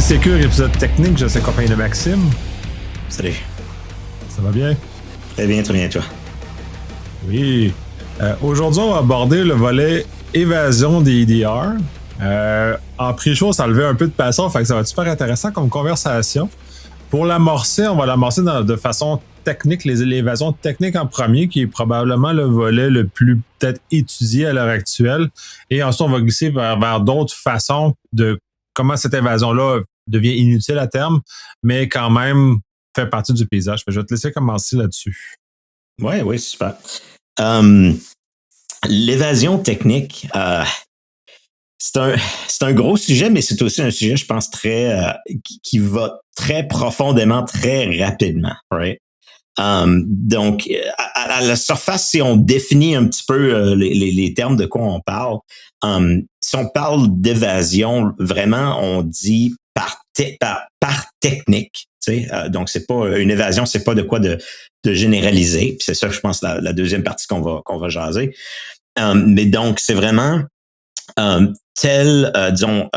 Sécure, épisode technique, je suis accompagné de Maxime. Salut. Ça va bien? Très bien, toi. Oui. Aujourd'hui, on va aborder le volet évasion des EDR. En pré-show, ça levait un peu de passion, fait que ça va être super intéressant comme conversation. Pour l'amorcer, on va l'amorcer de façon technique, l'évasion technique en premier, qui est probablement le volet le plus peut-être étudié à l'heure actuelle. Et ensuite, on va glisser vers d'autres façons de comment cette évasion-là devient inutile à terme, mais quand même fait partie du paysage. Je vais te laisser commencer là-dessus. Oui, super. L'évasion technique, c'est un gros sujet, mais c'est aussi un sujet, je pense, qui va très profondément, très rapidement, right? Donc, à la surface, si on définit un petit peu les termes de quoi on parle, si on parle d'évasion, vraiment, on dit par technique. Donc, c'est pas une évasion, c'est pas de quoi de généraliser. Puis c'est ça, je pense, la deuxième partie qu'on va jaser. Mais donc, c'est vraiment disons,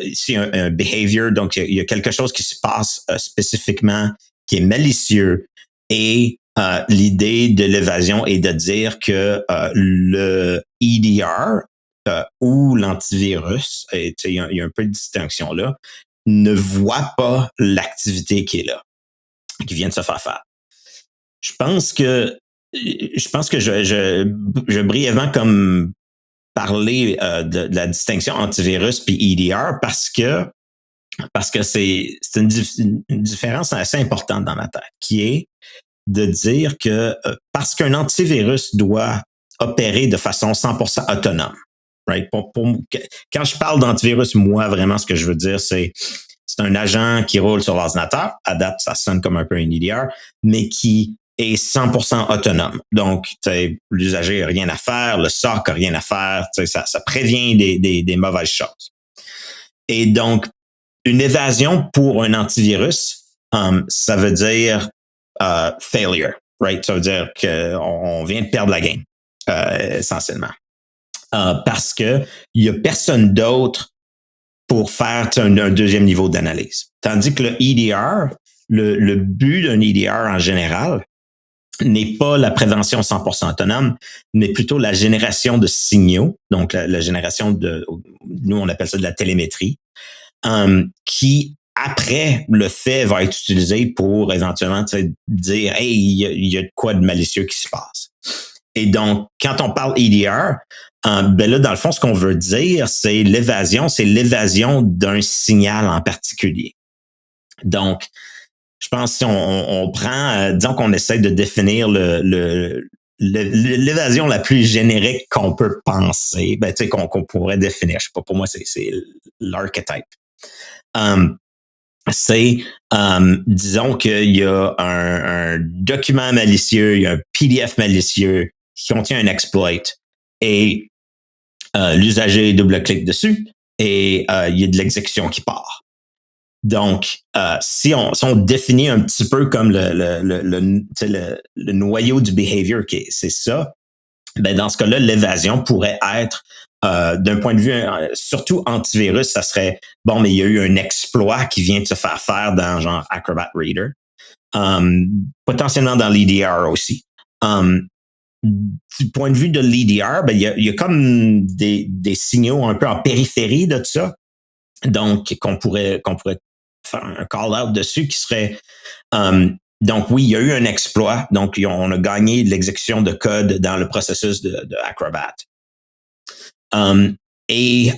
ici un behavior. Donc, il y a quelque chose qui se passe spécifiquement qui est malicieux. Et l'idée de l'évasion est de dire que le EDR ou l'antivirus, il y a un peu de distinction là, ne voit pas l'activité qui est là, qui vient de se faire. Je pense que je vais brièvement comme parler de la distinction antivirus puis EDR parce que c'est une différence assez importante dans ma tête, qui est de dire que parce qu'un antivirus doit opérer de façon 100% autonome, right? Quand je parle d'antivirus, moi, vraiment, ce que je veux dire, c'est un agent qui roule sur l'ordinateur. À date, ça sonne comme un peu un EDR, mais qui est 100% autonome. Donc, l'usager n'a rien à faire, le SOC n'a rien à faire, ça prévient des mauvaises choses. Et donc, une évasion pour un antivirus, ça veut dire failure, right? Ça veut dire qu'on vient de perdre la game, essentiellement. Parce que il y a personne d'autre pour faire un deuxième niveau d'analyse. Tandis que le EDR, le but d'un EDR en général n'est pas la prévention 100% autonome, mais plutôt la génération de signaux, donc la génération nous on appelle ça de la télémétrie, qui après le fait va être utilisé pour éventuellement dire hey, il y a de quoi de malicieux qui se passe. Et donc, quand on parle EDR, ben là, dans le fond, ce qu'on veut dire, c'est l'évasion d'un signal en particulier. Donc, je pense que si on prend, disons qu'on essaie de définir l'évasion la plus générique qu'on peut penser, ben, tu sais, qu'on pourrait définir. Je sais pas, pour moi, c'est l'archetype. Disons qu'il y a un document malicieux, il y a un PDF malicieux qui contient un exploit et l'usager double-clique dessus et il y a de l'exécution qui part. Donc, si on définit un petit peu comme le noyau du behavior, c'est ça, ben dans ce cas-là, l'évasion pourrait être, d'un point de vue surtout antivirus, ça serait, bon, mais il y a eu un exploit qui vient de se faire dans genre Acrobat Reader, potentiellement dans l'EDR aussi. Du point de vue de l'EDR, ben, il y a comme des signaux un peu en périphérie de ça, donc qu'on pourrait faire un call-out dessus qui serait donc oui, il y a eu un exploit, donc on a gagné de l'exécution de code dans le processus de Acrobat. Et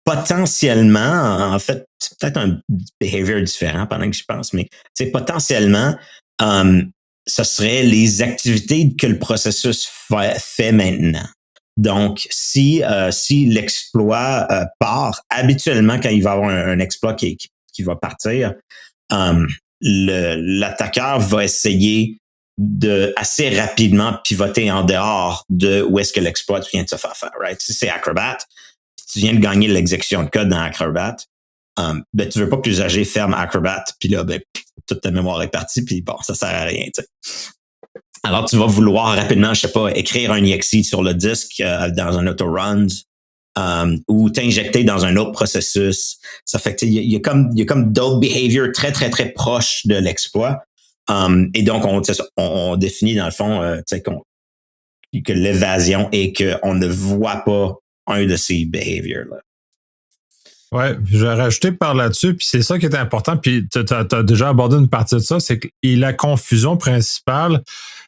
potentiellement, en fait, c'est peut-être un behavior différent pendant que j'y pense, mais potentiellement, ce serait les activités que le processus fait maintenant. Donc, si l'exploit part, habituellement, quand il va y avoir un exploit qui va partir, l'attaqueur va essayer de assez rapidement pivoter en dehors de où est-ce que l'exploit vient de se faire, right? Si c'est Acrobat, tu viens de gagner l'exécution de code dans Acrobat, ben, tu veux pas que l'usager ferme Acrobat, puis là, ben, toute ta mémoire est partie, puis bon, ça sert à rien, tu sais. Alors, tu vas vouloir rapidement, je sais pas, écrire un exe sur le disque dans un auto-runs ou t'injecter dans un autre processus. Ça fait qu'il y a comme d'autres behaviors très, très, très proches de l'exploit. Et donc, on définit dans le fond que l'évasion est qu'on ne voit pas un de ces behaviors-là. Ouais, je vais rajouter par là-dessus, puis c'est ça qui est important, puis tu as déjà abordé une partie de ça, c'est que et la confusion principale,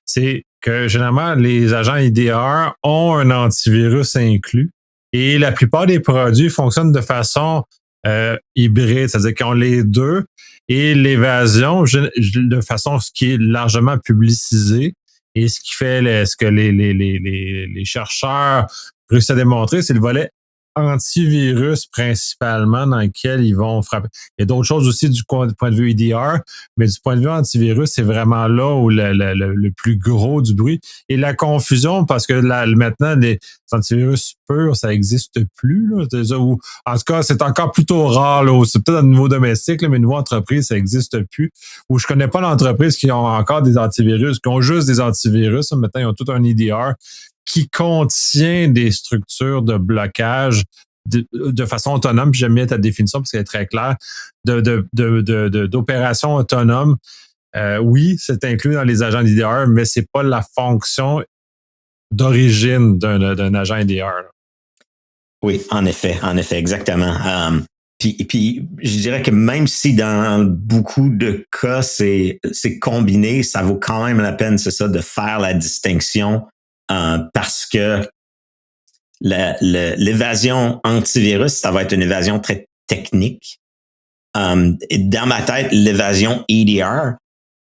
c'est que généralement, les agents IDR ont un antivirus inclus et la plupart des produits fonctionnent de façon hybride, c'est-à-dire qu'ils ont les deux et l'évasion de façon ce qui est largement publicisé et ce qui fait ce que les chercheurs réussissent à démontrer, c'est le volet antivirus principalement dans lequel ils vont frapper. Il y a d'autres choses aussi du point de vue EDR, mais du point de vue antivirus, c'est vraiment là où le plus gros du bruit. Et la confusion, parce que là, maintenant, les antivirus purs, ça n'existe plus. Là, ou, en tout cas, c'est encore plutôt rare. Là, c'est peut-être au niveau domestique, là, mais au niveau entreprise, ça n'existe plus. Ou je connais pas d'entreprises qui ont encore des antivirus, qui ont juste des antivirus. Maintenant, ils ont tout un EDR qui contient des structures de blocage de façon autonome. Puis j'aime bien ta définition parce qu'elle est très claire, d'opérations autonomes. Oui, c'est inclus dans les agents d'IDR, mais c'est pas la fonction d'origine d'un agent IDR. Oui, en effet, exactement. Puis je dirais que même si dans beaucoup de cas c'est combiné, ça vaut quand même la peine, c'est ça, de faire la distinction parce que l'évasion antivirus, ça va être une évasion très technique. Et dans ma tête, l'évasion EDR,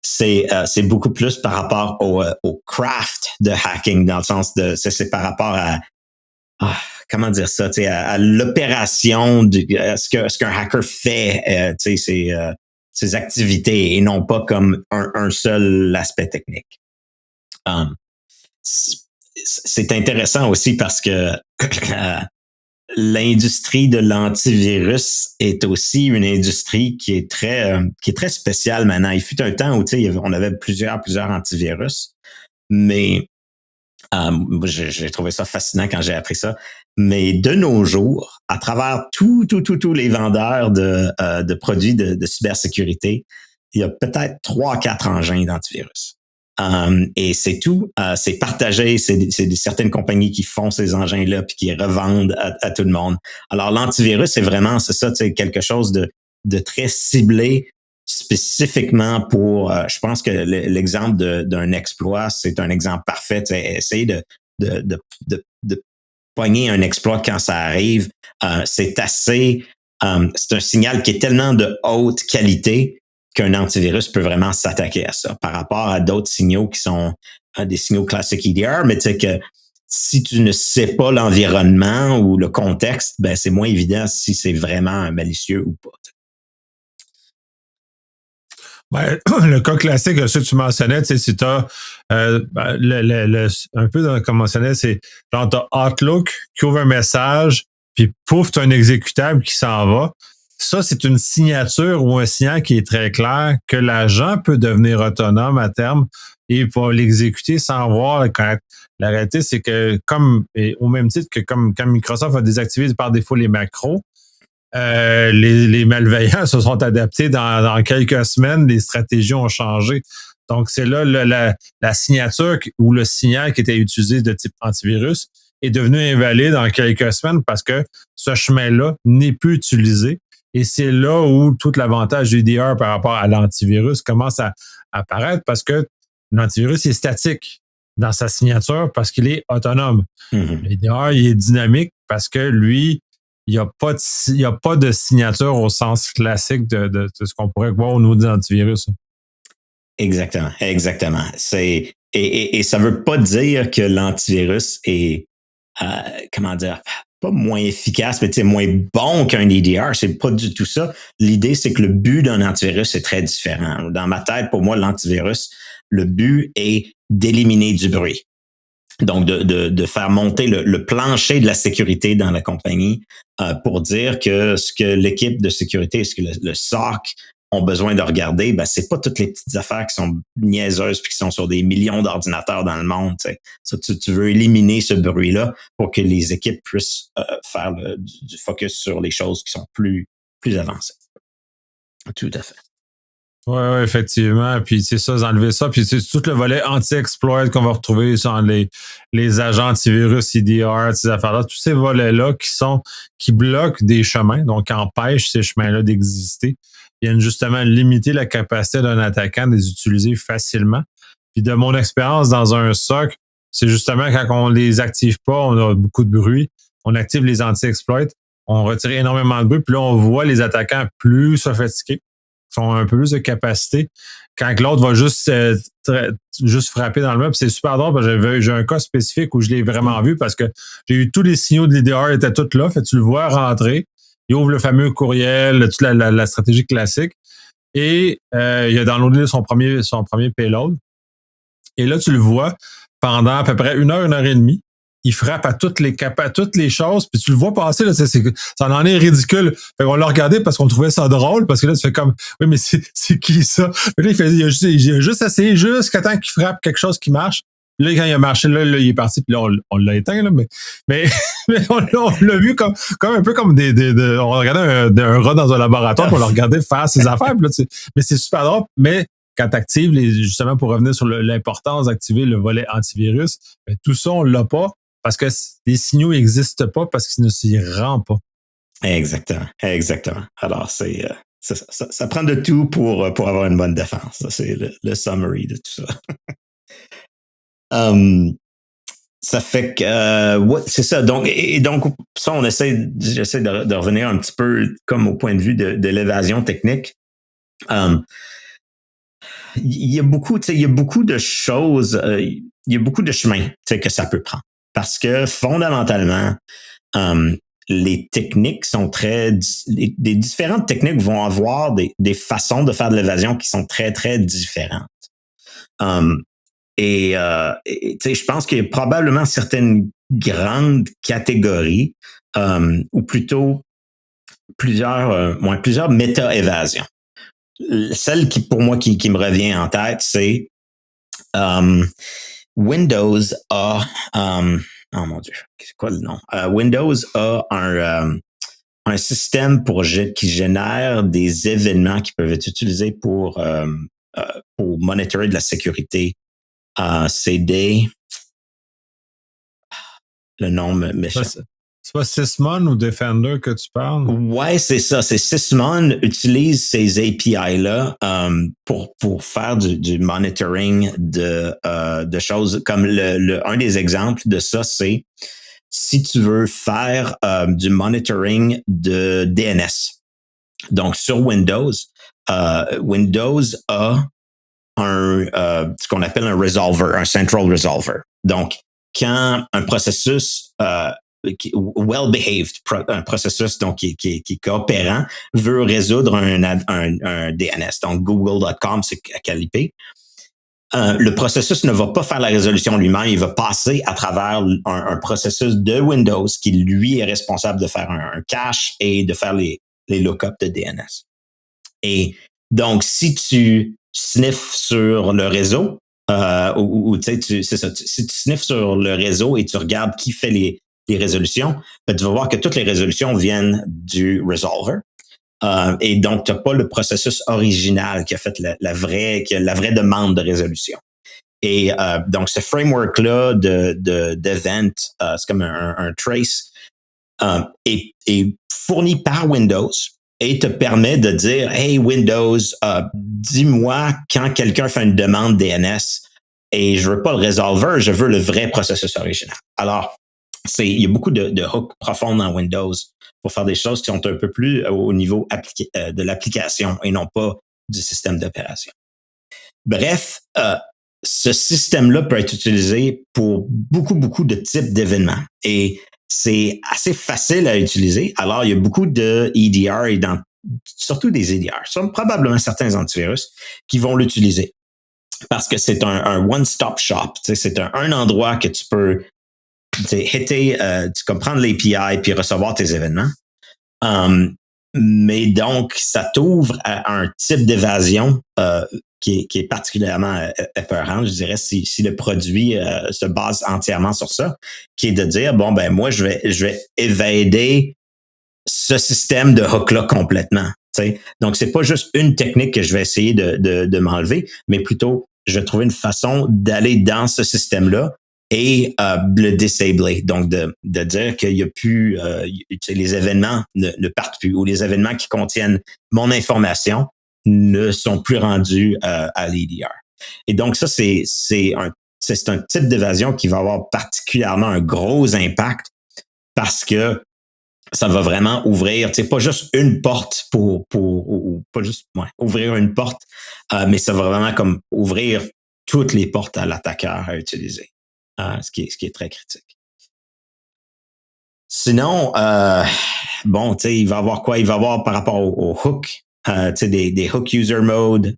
c'est beaucoup plus par rapport au craft de hacking, dans le sens de c'est par rapport à comment dire ça, à l'opération ce qu'un hacker fait, ses activités et non pas comme un seul aspect technique. C'est intéressant aussi parce que l'industrie de l'antivirus est aussi une industrie qui est très spéciale maintenant. Il fut un temps où on avait plusieurs antivirus, mais j'ai trouvé ça fascinant quand j'ai appris ça. Mais de nos jours, à travers tous les vendeurs de produits de cybersécurité, il y a peut-être 3-4 engins d'antivirus. Et c'est tout, c'est partagé, c'est certaines compagnies qui font ces engins-là puis qui revendent à tout le monde. Alors l'antivirus, c'est ça, quelque chose de très ciblé spécifiquement pour, je pense que l'exemple d'un exploit, c'est un exemple parfait. Essayer de pogner un exploit quand ça arrive, c'est un signal qui est tellement de haute qualité qu'un antivirus peut vraiment s'attaquer à ça par rapport à d'autres signaux qui sont des signaux classiques EDR, mais tu sais que si tu ne sais pas l'environnement ou le contexte, ben c'est moins évident si c'est vraiment malicieux ou pas. Ben, le cas classique, ce que tu mentionnais, si tu as un peu comme mentionné, c'est genre tu as Outlook qui ouvre un message, puis pouf, tu as un exécutable qui s'en va. Ça, c'est une signature ou un signal qui est très clair que l'agent peut devenir autonome à terme et va l'exécuter sans voir. La réalité, c'est que au même titre que comme quand Microsoft a désactivé par défaut les macros, les malveillants se sont adaptés dans quelques semaines, les stratégies ont changé. Donc, c'est là la signature ou le signal qui était utilisé de type antivirus est devenu invalide en quelques semaines parce que ce chemin-là n'est plus utilisé. Et c'est là où tout l'avantage du EDR par rapport à l'antivirus commence à apparaître parce que l'antivirus est statique dans sa signature parce qu'il est autonome. Mm-hmm. L'EDR, il est dynamique parce que lui, il n'y a pas de signature au sens classique de ce qu'on pourrait voir au niveau des antivirus. Exactement. Et ça veut pas dire que l'antivirus est, comment dire, pas moins efficace, mais moins bon qu'un EDR. C'est pas du tout ça. L'idée, c'est que le but d'un antivirus est très différent. Dans ma tête, pour moi, l'antivirus, le but est d'éliminer du bruit. Donc, de faire monter le plancher de la sécurité dans la compagnie pour dire que ce que l'équipe de sécurité, ce que le SOC ont besoin de regarder, ben c'est pas toutes les petites affaires qui sont niaiseuses puis qui sont sur des millions d'ordinateurs dans le monde. T'sais. Ça, tu veux éliminer ce bruit-là pour que les équipes puissent faire du focus sur les choses qui sont plus avancées. Tout à fait. Ouais, effectivement. Puis c'est ça, enlever ça. Puis c'est tout le volet anti-exploit qu'on va retrouver sur les agents antivirus, EDR, ces affaires-là, tous ces volets-là qui bloquent des chemins, donc empêchent ces chemins-là d'exister, viennent justement limiter la capacité d'un attaquant de les utiliser facilement. Puis de mon expérience dans un SOC, c'est justement quand on les active pas, on a beaucoup de bruit. On active les anti-exploits, on retire énormément de bruit, puis là, on voit les attaquants plus sophistiqués, qui ont un peu plus de capacité. Quand l'autre va juste frapper dans le meuble, c'est super drôle parce que j'ai un cas spécifique où je l'ai vraiment vu parce que j'ai eu tous les signaux de l'EDR étaient tous là. Fait tu le vois rentrer, il ouvre le fameux courriel, toute la stratégie classique et il a downloadé son premier payload. Et là, tu le vois pendant à peu près une heure et demie. Il frappe à toutes les choses, puis tu le vois passer, là, ça en est ridicule. Fait qu'on l'a regardé parce qu'on trouvait ça drôle, parce que là, tu fais comme, oui, mais c'est qui ça? Puis là, il a juste essayé jusqu'à temps qu'il frappe quelque chose qui marche. Puis là, quand il a marché, là il est parti, puis là, on l'a éteint, là, mais on l'a vu comme un peu comme on regardait un rat dans un laboratoire, puis on l'a regardé faire ses affaires, puis là, mais c'est super drôle, mais quand tu actives, justement, pour revenir sur l'importance d'activer le volet antivirus, ben, tout ça, on l'a pas. Parce que les signaux n'existent pas parce qu'ils ne s'y rendent pas. Exactement. Alors, ça prend de tout pour avoir une bonne défense. Ça, c'est le summary de tout ça. Ça fait que c'est ça. Donc ça, j'essaie de revenir un petit peu comme au point de vue de l'évasion technique. Il y a beaucoup de choses, il y a beaucoup de chemins que ça peut prendre. Parce que fondamentalement, les techniques sont des différentes techniques vont avoir des façons de faire de l'évasion qui sont très, très différentes. Je pense qu'il y a probablement certaines grandes catégories, ou plutôt plusieurs méta-évasions. Celle qui, pour moi, qui me revient en tête, c'est Windows a, oh mon Dieu, c'est quoi le nom? Windows a un système qui génère des événements qui peuvent être utilisés pour monitorer de la sécurité. C'est le nom m'échappe. C'est pas Sysmon ou Defender que tu parles? Ouais, c'est ça. C'est Sysmon utilise ces API-là pour faire du monitoring de choses. Comme un des exemples de ça, c'est si tu veux faire du monitoring de DNS. Donc, sur Windows, Windows a ce qu'on appelle un resolver, un central resolver. Donc, quand un processus well-behaved, un processus donc qui est coopérant, veut résoudre un DNS. Donc, google.com, c'est quelle IP. Le processus ne va pas faire la résolution lui-même, il va passer à travers un processus de Windows qui, lui, est responsable de faire un cache et de faire les lookups de DNS. Et donc, si tu sniffes sur le réseau, c'est ça, si tu sniffes sur le réseau et tu regardes qui fait les résolutions, ben, tu vas voir que toutes les résolutions viennent du resolver. Et donc, tu n'as pas le processus original qui a fait la vraie demande de résolution. Et donc, ce framework-là d'event, c'est comme un trace, est fourni par Windows et te permet de dire, hey, Windows, dis-moi quand quelqu'un fait une demande DNS et je veux pas le resolver, je veux le vrai processus original. Alors, il y a beaucoup de hooks profonds dans Windows pour faire des choses qui sont un peu plus au niveau de l'application et non pas du système d'opération. Bref, ce système-là peut être utilisé pour beaucoup, beaucoup de types d'événements et c'est assez facile à utiliser. Alors, il y a beaucoup de EDR et surtout des EDR, probablement certains antivirus qui vont l'utiliser parce que c'est un one-stop shop. C'est un endroit que tu peux tu peux prendre l'API puis recevoir tes événements. mais donc, ça t'ouvre à un type d'évasion qui est particulièrement épeurant, je dirais, si le produit se base entièrement sur ça, qui est de dire, bon, ben moi, je vais évader ce système de hook-là complètement. T'sais. Donc, c'est pas juste une technique que je vais essayer de m'enlever, mais plutôt, je vais trouver une façon d'aller dans ce système-là et le disabler. Donc, de dire qu'il y a plus, les événements ne partent plus ou les événements qui contiennent mon information ne sont plus rendus à l'EDR. Et donc, ça, c'est un type d'évasion qui va avoir particulièrement un gros impact parce que ça va vraiment ouvrir, tu sais, pas juste une porte ou pas juste ouvrir une porte, mais ça va vraiment comme ouvrir toutes les portes à l'attaqueur à utiliser, ce qui est très critique. Sinon, bon, tu sais, il va y avoir quoi? Il va y avoir par rapport au hook, tu sais, des hook user mode,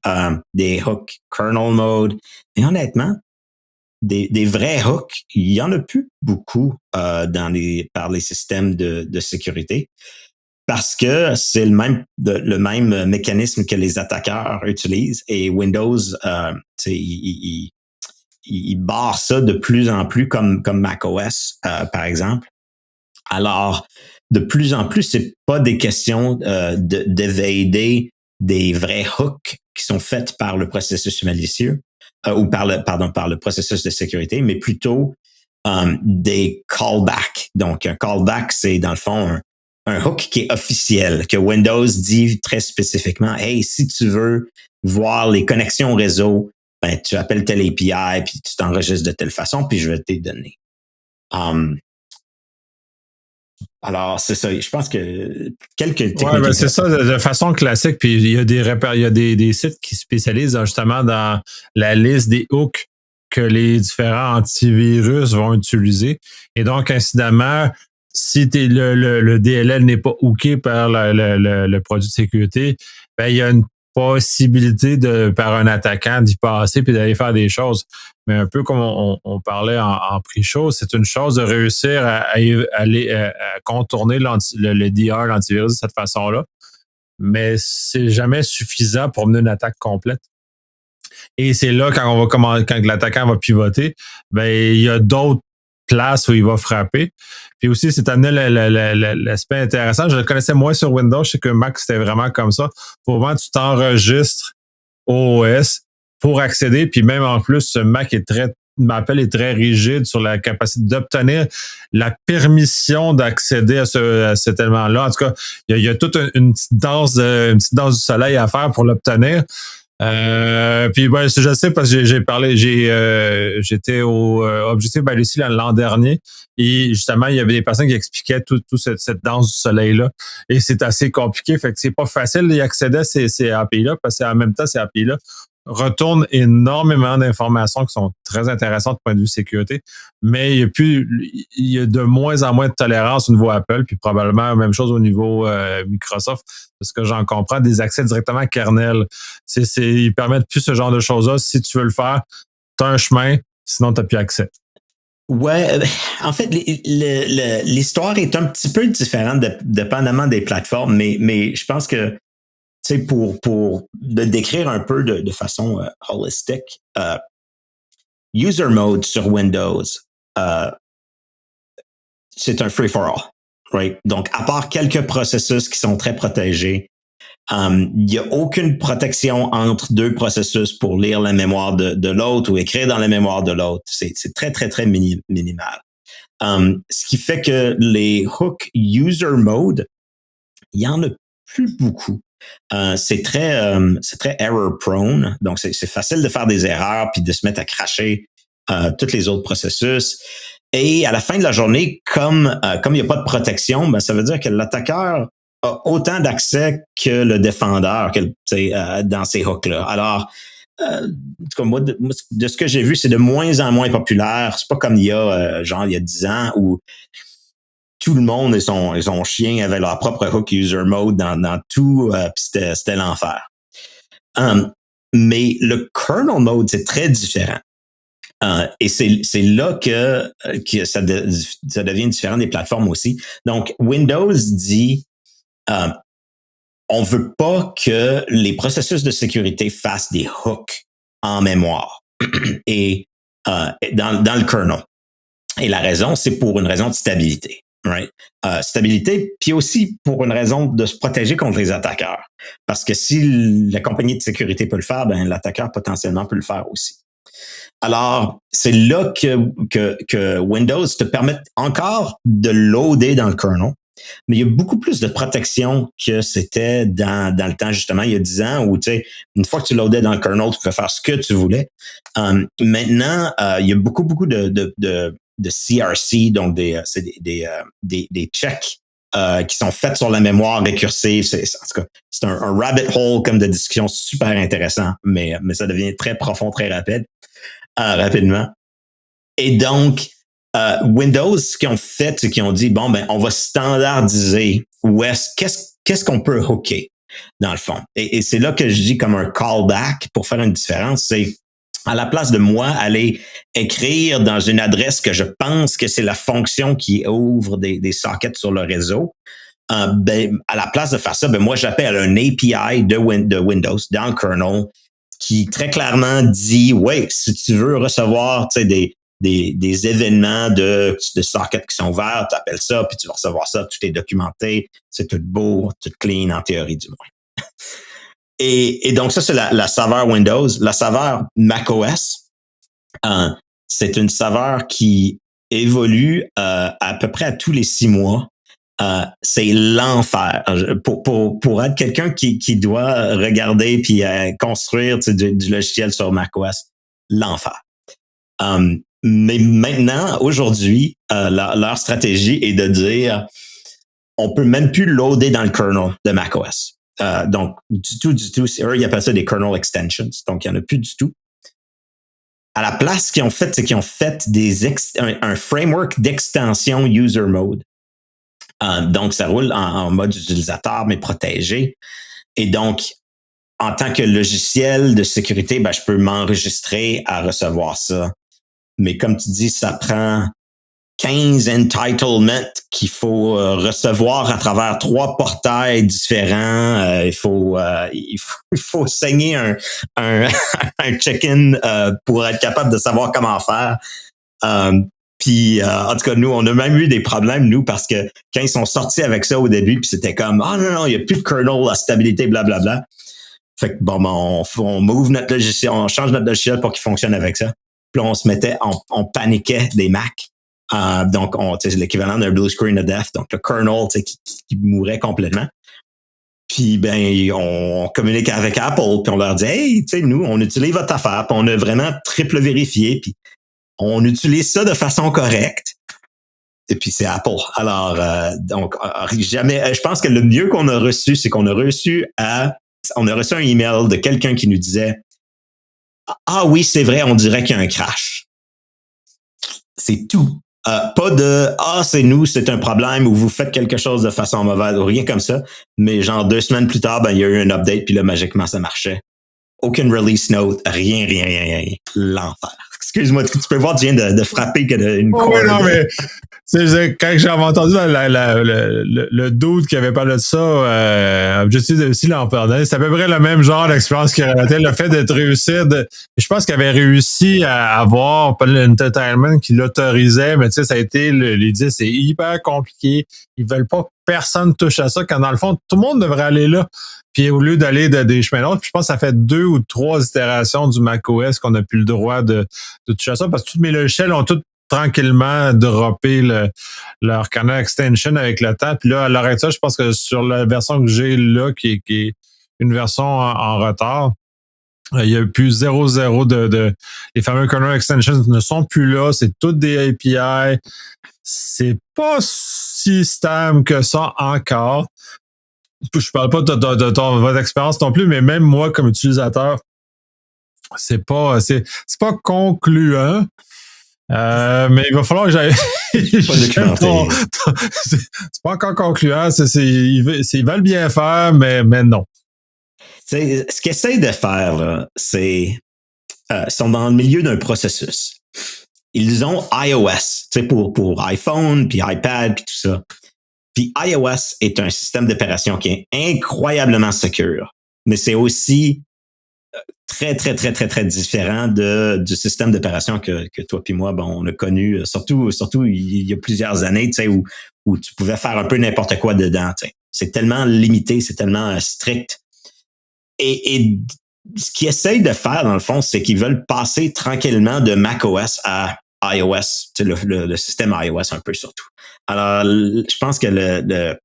des hook kernel mode. Et honnêtement, des vrais hooks, il y en a plus beaucoup par les systèmes de sécurité parce que c'est le même mécanisme que les attaqueurs utilisent et Windows, il barre ça de plus en plus comme macOS, par exemple. Alors, de plus en plus, c'est pas des questions d'évader des vrais hooks qui sont faits par le processus malicieux ou par le processus de sécurité, mais plutôt des callbacks. Donc, un callback, c'est dans le fond un hook qui est officiel, que Windows dit très spécifiquement, hey, si tu veux voir les connexions réseau, ben, tu appelles tel API, puis tu t'enregistres de telle façon, puis je vais te les donner. Alors, c'est ça. Je pense que quelques techniques. Ouais, ben c'est ça, de façon classique. Puis il y a des sites qui spécialisent justement dans la liste des hooks que les différents antivirus vont utiliser. Et donc, incidemment, si le DLL n'est pas hooké par le produit de sécurité, ben, il y a une possibilité par un attaquant d'y passer puis d'aller faire des choses. Mais un peu comme on parlait en pre-show, c'est une chose de réussir à aller à contourner le DR, l'antivirus de cette façon-là. Mais c'est jamais suffisant pour mener une attaque complète. Et c'est là, quand l'attaquant va pivoter, ben, il y a d'autres places où il va frapper. Puis aussi, c'est amené l'aspect intéressant. Je le connaissais moins sur Windows. Je sais que Mac, c'était vraiment comme ça. Pour moi, tu t'enregistres au OS pour accéder. Puis même en plus, ce Mac Apple est très rigide sur la capacité d'obtenir la permission d'accéder à cet élément-là. En tout cas, il y a toute une petite danse du soleil à faire pour l'obtenir. Puis ben, je sais parce que j'étais au Objectif by Lucie l'an dernier et justement il y avait des personnes qui expliquaient tout cette danse du soleil là et c'est assez compliqué, fait que c'est pas facile d'y accéder à ces API là parce qu'en même temps ces API là retournent énormément d'informations qui sont très intéressantes du point de vue sécurité, mais il y a de moins en moins de tolérance au niveau Apple, puis probablement la même chose au niveau Microsoft, parce que j'en comprends, des accès directement à kernel. Ils permettent plus ce genre de choses-là. Si tu veux le faire, tu as un chemin, sinon tu n'as plus accès. Ouais, en fait, l'histoire est un petit peu différente dépendamment des plateformes, mais je pense que pour le décrire un peu de façon holistique, user mode sur Windows, c'est un free-for-all, right? Donc, à part quelques processus qui sont très protégés, il n'y a aucune protection entre deux processus pour lire la mémoire de l'autre ou écrire dans la mémoire de l'autre. C'est très, très, très minimal. Ce qui fait que les hook user mode, il y en a plus beaucoup. C'est très error prone, donc c'est facile de faire des erreurs puis de se mettre à cracher tous les autres processus. Et à la fin de la journée, comme il n'y a pas de protection, ben ça veut dire que l'attaqueur a autant d'accès que le défendeur dans ces hooks-là. Alors, en tout cas, moi, de ce que j'ai vu, c'est de moins en moins populaire. C'est pas comme il y a 10 ans où tout le monde et son chien avaient leur propre hook user mode dans tout, puis c'était l'enfer. Mais le kernel mode, c'est très différent. Et c'est là que ça devient différent des plateformes aussi. Donc, Windows dit on veut pas que les processus de sécurité fassent des hooks en mémoire et dans le kernel. Et la raison, c'est pour une raison de stabilité. Right? Stabilité, puis aussi pour une raison de se protéger contre les attaqueurs. Parce que si la compagnie de sécurité peut le faire, ben l'attaqueur potentiellement peut le faire aussi. Alors, c'est là que Windows te permet encore de loader dans le kernel, mais il y a beaucoup plus de protection que c'était dans le temps, justement, il y a 10 ans, où, tu sais, une fois que tu loadais dans le kernel, tu pouvais faire ce que tu voulais. Maintenant, il y a beaucoup de CRC, donc des checks qui sont faits sur la mémoire récursive. En tout cas, c'est un rabbit hole comme de discussion super intéressant, mais ça devient très profond, très rapidement. Et donc, Windows, ce qu'ils ont fait, c'est qu'ils ont dit, bon, ben, on va standardiser qu'est-ce qu'on peut hooker, dans le fond. Et c'est là que je dis comme un callback pour faire une différence, c'est à la place de moi aller écrire dans une adresse que je pense que c'est la fonction qui ouvre des sockets sur le réseau, ben, à la place de faire ça, ben, moi, j'appelle un API de Windows dans le kernel qui très clairement dit, ouais, si tu veux recevoir, tu sais, des événements de sockets qui sont ouverts, tu appelles ça, puis tu vas recevoir ça, tout est documenté, c'est tout beau, tout clean en théorie du moins. Et donc ça, c'est la saveur Windows. La saveur macOS, c'est une saveur qui évolue à peu près à tous les 6 mois. C'est l'enfer. Pour être quelqu'un qui doit regarder puis construire du logiciel sur macOS, l'enfer. Mais maintenant, aujourd'hui, leur stratégie est de dire on peut même plus loader dans le kernel de macOS. Donc, du tout. Eux, ils appellent ça des kernel extensions. Donc, il n'y en a plus du tout. À la place, ce qu'ils ont fait, c'est qu'ils ont fait un framework d'extension user mode. Donc, ça roule en mode utilisateur, mais protégé. Et donc, en tant que logiciel de sécurité, ben, je peux m'enregistrer à recevoir ça. Mais comme tu dis, ça prend 15 entitlements qu'il faut recevoir à travers 3 portails différents. Il faut saigner un check-in pour être capable de savoir comment faire. Puis en tout cas, nous, on a même eu des problèmes, nous, parce que quand ils sont sortis avec ça au début, puis c'était comme non, il n'y a plus de kernel, la stabilité, blablabla. Fait que bon, on move notre logiciel, on change notre logiciel pour qu'il fonctionne avec ça. Puis là, on paniquait des Macs. Donc, c'est l'équivalent d'un blue screen of death, donc le kernel qui mourait complètement. Puis, ben, on communique avec Apple, puis on leur dit, hey, tu sais, nous, on utilise votre affaire, puis on a vraiment triple vérifié, puis on utilise ça de façon correcte. Et puis, c'est Apple. Alors, donc, jamais, je pense que le mieux qu'on a reçu, c'est qu'on a reçu un email de quelqu'un qui nous disait, ah oui, c'est vrai, on dirait qu'il y a un crash. C'est tout. Pas de c'est nous, c'est un problème ou vous faites quelque chose de façon mauvaise ou rien comme ça. Mais genre 2 semaines plus tard, ben il y a eu un update puis là magiquement ça marchait. Aucune release note, rien. L'enfer. Excuse-moi, tu peux voir, tu viens de frapper que une corde. Oui, non, mais quand j'avais entendu le dude qui avait parlé de ça, Objectif de aussi l'an dernier, c'est à peu près le même genre d'expérience qu'il relatait, le fait d'être réussi. Je pense qu'il avait réussi à avoir l'entertainment qui l'autorisait, mais tu sais, ça a été, il dit, c'est hyper compliqué. Ils veulent pas que personne touche à ça, quand dans le fond, tout le monde devrait aller là. Puis au lieu d'aller des chemins d'autres, je pense que ça fait 2 ou 3 itérations du macOS qu'on a plus le droit de toucher à ça, parce que tous mes logiciels ont tous tranquillement droppé leur kernel extension avec le temps. Puis là, à l'heure actuelle, je pense que sur la version que j'ai là, qui est une version en retard, il y a plus 0.0 les fameux kernel extensions ne sont plus là. C'est toutes des API. C'est pas si stable que ça encore. Je parle pas de votre expérience non plus, mais même moi, comme utilisateur, c'est pas concluant. Mais il va falloir que j'aille. C'est pas encore concluant. Ils veulent bien faire, mais non. Ce qu'ils essayent de faire, là, c'est sont dans le milieu d'un processus. Ils ont iOS, pour iPhone, puis iPad, puis tout ça. Puis iOS est un système d'opération qui est incroyablement secure, mais c'est aussi très, très, très, très, très différent du système d'opération que toi puis moi, bon, on a connu, surtout il y a plusieurs années, tu sais, où tu pouvais faire un peu n'importe quoi dedans, tu sais. C'est tellement limité, c'est tellement strict. Et ce qu'ils essayent de faire, dans le fond, c'est qu'ils veulent passer tranquillement de macOS à iOS, tu sais, le système iOS un peu surtout. Alors, je pense que le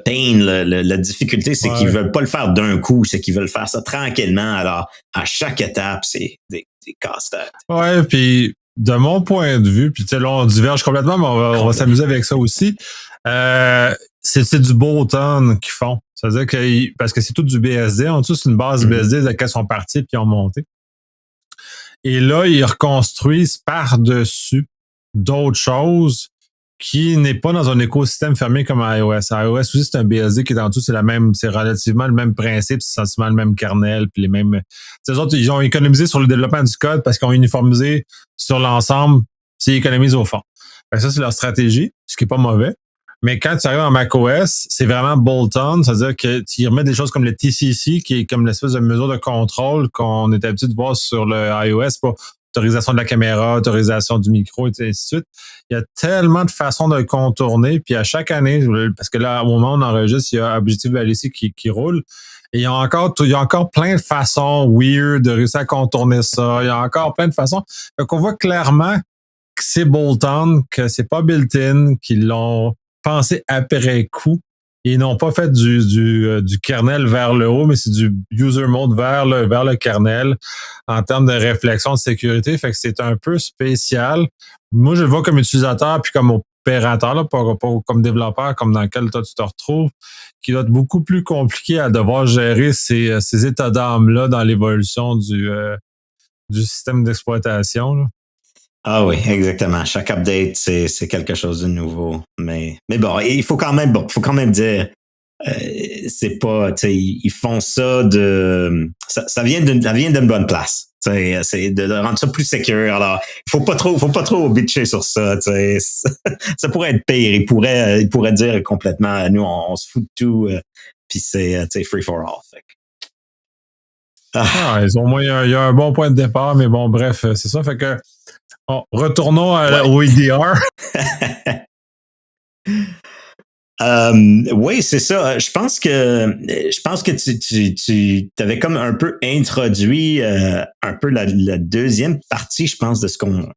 pain, la difficulté, c'est qu'ils veulent pas le faire d'un coup, c'est qu'ils veulent faire ça tranquillement. Alors, à chaque étape, c'est des casse-têtes. Ouais, puis de mon point de vue, puis tu sais, là, on diverge complètement, mais on va s'amuser avec ça aussi. C'est du Bolton qu'ils font. C'est-à-dire que, parce que c'est tout du BSD, en dessous, c'est une base BSD de laquelle sont partis puis ont monté. Et là, ils reconstruisent par-dessus d'autres choses qui n'est pas dans un écosystème fermé comme iOS. iOS aussi, c'est un BSD qui est en dessous, c'est relativement le même principe, c'est sensiblement le même kernel, puis les mêmes. Ces autres, ils ont économisé sur le développement du code parce qu'ils ont uniformisé sur l'ensemble, puis ils économisent au fond. Ça, c'est leur stratégie, ce qui est pas mauvais. Mais quand tu arrives en macOS, c'est vraiment bolt-on, c'est-à-dire que tu y remets des choses comme le TCC, qui est comme l'espèce de mesure de contrôle qu'on est habitué de voir sur le iOS, pour autorisation de la caméra, autorisation du micro, et ainsi de suite. Il y a tellement de façons de le contourner, puis à chaque année, parce que là, au moment où on enregistre, il y a Objective Balistic qui roule, et il y a encore plein de façons weird de réussir à contourner ça. Il y a encore plein de façons. Donc, on voit clairement que c'est bolt-on, que c'est pas built-in, qu'ils l'ont pensé après coup. Ils n'ont pas fait du kernel vers le haut, mais c'est du user mode vers le kernel en termes de réflexion de sécurité. Fait que c'est un peu spécial. Moi, je le vois comme utilisateur puis comme opérateur, là, pas comme développeur, comme dans lequel toi tu te retrouves, qui doit être beaucoup plus compliqué à devoir gérer ces états d'âme-là dans l'évolution du système d'exploitation, là. Ah oui, exactement. Chaque update, c'est quelque chose de nouveau. Mais bon, il faut quand même dire, c'est pas, tu sais, ils font ça ça vient d'une bonne place. C'est de rendre ça plus sécure. Alors, il faut pas trop bitcher sur ça. Ça pourrait être pire. Il pourrait dire complètement, nous, on se fout de tout, puis c'est free for all. Au moins, il y a un bon point de départ, mais bon, bref, c'est ça. Fait que, bon, retournons au EDR. Oui, c'est ça. Je pense que tu avais comme un peu introduit un peu la deuxième partie, je pense, de ce qu'on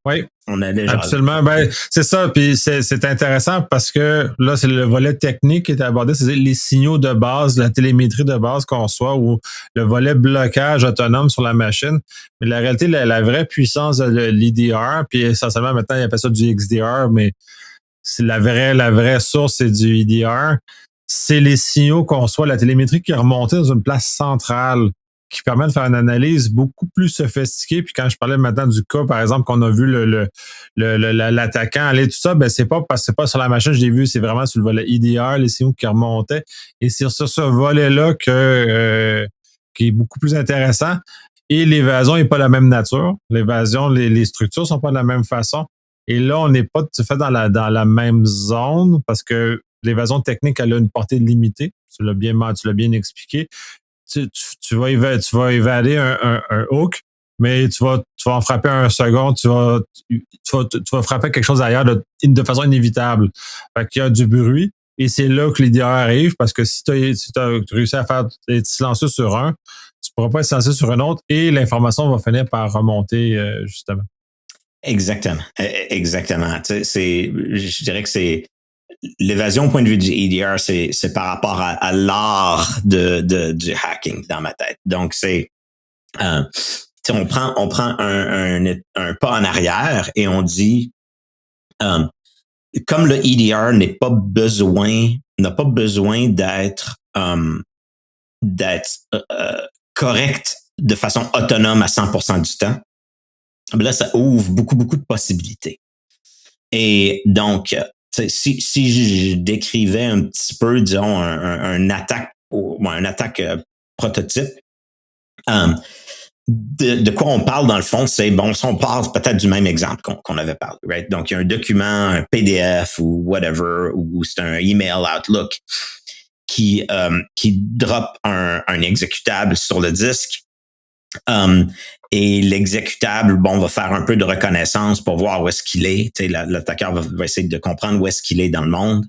allait jaser. Absolument. Ben, c'est ça. Puis c'est intéressant parce que là, c'est le volet technique qui est abordé, c'est les signaux de base, la télémétrie de base qu'on reçoit, ou le volet blocage autonome sur la machine. Mais la réalité, la vraie puissance de l'EDR, puis essentiellement maintenant, ils appellent ça du XDR, mais c'est la vraie source, c'est du EDR. C'est les signaux qu'on reçoit, la télémétrie qui est remontée dans une place centrale, qui permet de faire une analyse beaucoup plus sophistiquée. Puis quand je parlais maintenant du cas, par exemple, qu'on a vu l'attaquant aller, tout ça, ben c'est pas parce que c'est pas sur la machine, je l'ai vu, c'est vraiment sur le volet EDR, les signaux qui remontaient. Et c'est sur ce volet-là qui est beaucoup plus intéressant. Et l'évasion n'est pas de la même nature. L'évasion, les structures sont pas de la même façon. Et là, on n'est pas tout à fait dans la même zone parce que l'évasion technique, elle a une portée limitée. Tu l'as bien expliqué. Tu vas évader un hook, mais tu vas en frapper un second, tu vas frapper quelque chose ailleurs de façon inévitable. Fait qu'il y a du bruit. Et c'est là que l'IDR arrive parce que si tu as réussi à être silencieux sur un, tu ne pourras pas être silencieux sur un autre et l'information va finir par remonter, justement. Exactement. Exactement. Je dirais que c'est l'évasion au point de vue du EDR, c'est par rapport à l'art du hacking dans ma tête. Donc, on prend un pas en arrière et on dit, comme le EDR n'a pas besoin d'être correct de façon autonome à 100% du temps. Là, ça ouvre beaucoup de possibilités. Et donc, si je décrivais un petit peu, disons, un attaque prototype, de quoi on parle dans le fond, c'est bon, si on parle peut-être du même exemple qu'on avait parlé, right? Donc, il y a un document, un PDF ou whatever, ou c'est un email Outlook qui drop un exécutable sur le disque. Et l'exécutable, bon, va faire un peu de reconnaissance pour voir où est-ce qu'il est. L'attaqueur va essayer de comprendre où est-ce qu'il est dans le monde.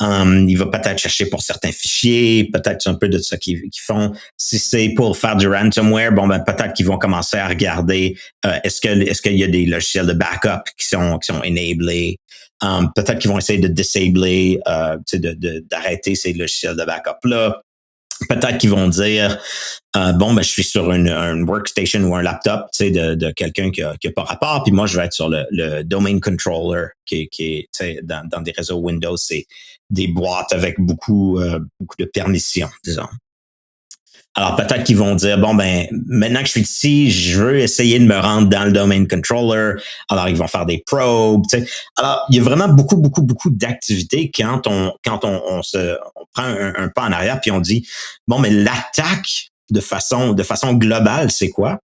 Il va peut-être chercher pour certains fichiers, peut-être c'est un peu de ça qu'ils font. Si c'est pour faire du ransomware, bon, ben peut-être qu'ils vont commencer à regarder est-ce qu'il y a des logiciels de backup qui sont enablés. Peut-être qu'ils vont essayer de disabler, d'arrêter ces logiciels de backup là. Peut-être qu'ils vont dire bon, ben je suis sur une workstation ou un laptop, de quelqu'un qui a pas rapport, puis moi je vais être sur le domain controller qui est dans des réseaux Windows, c'est des boîtes avec beaucoup de permissions, disons. Alors peut-être qu'ils vont dire bon, ben maintenant que je suis ici, je veux essayer de me rendre dans le domain controller. Alors ils vont faire des probes. Alors il y a vraiment beaucoup d'activités quand on prend un pas en arrière puis on dit bon, mais l'attaque de façon globale, c'est quoi?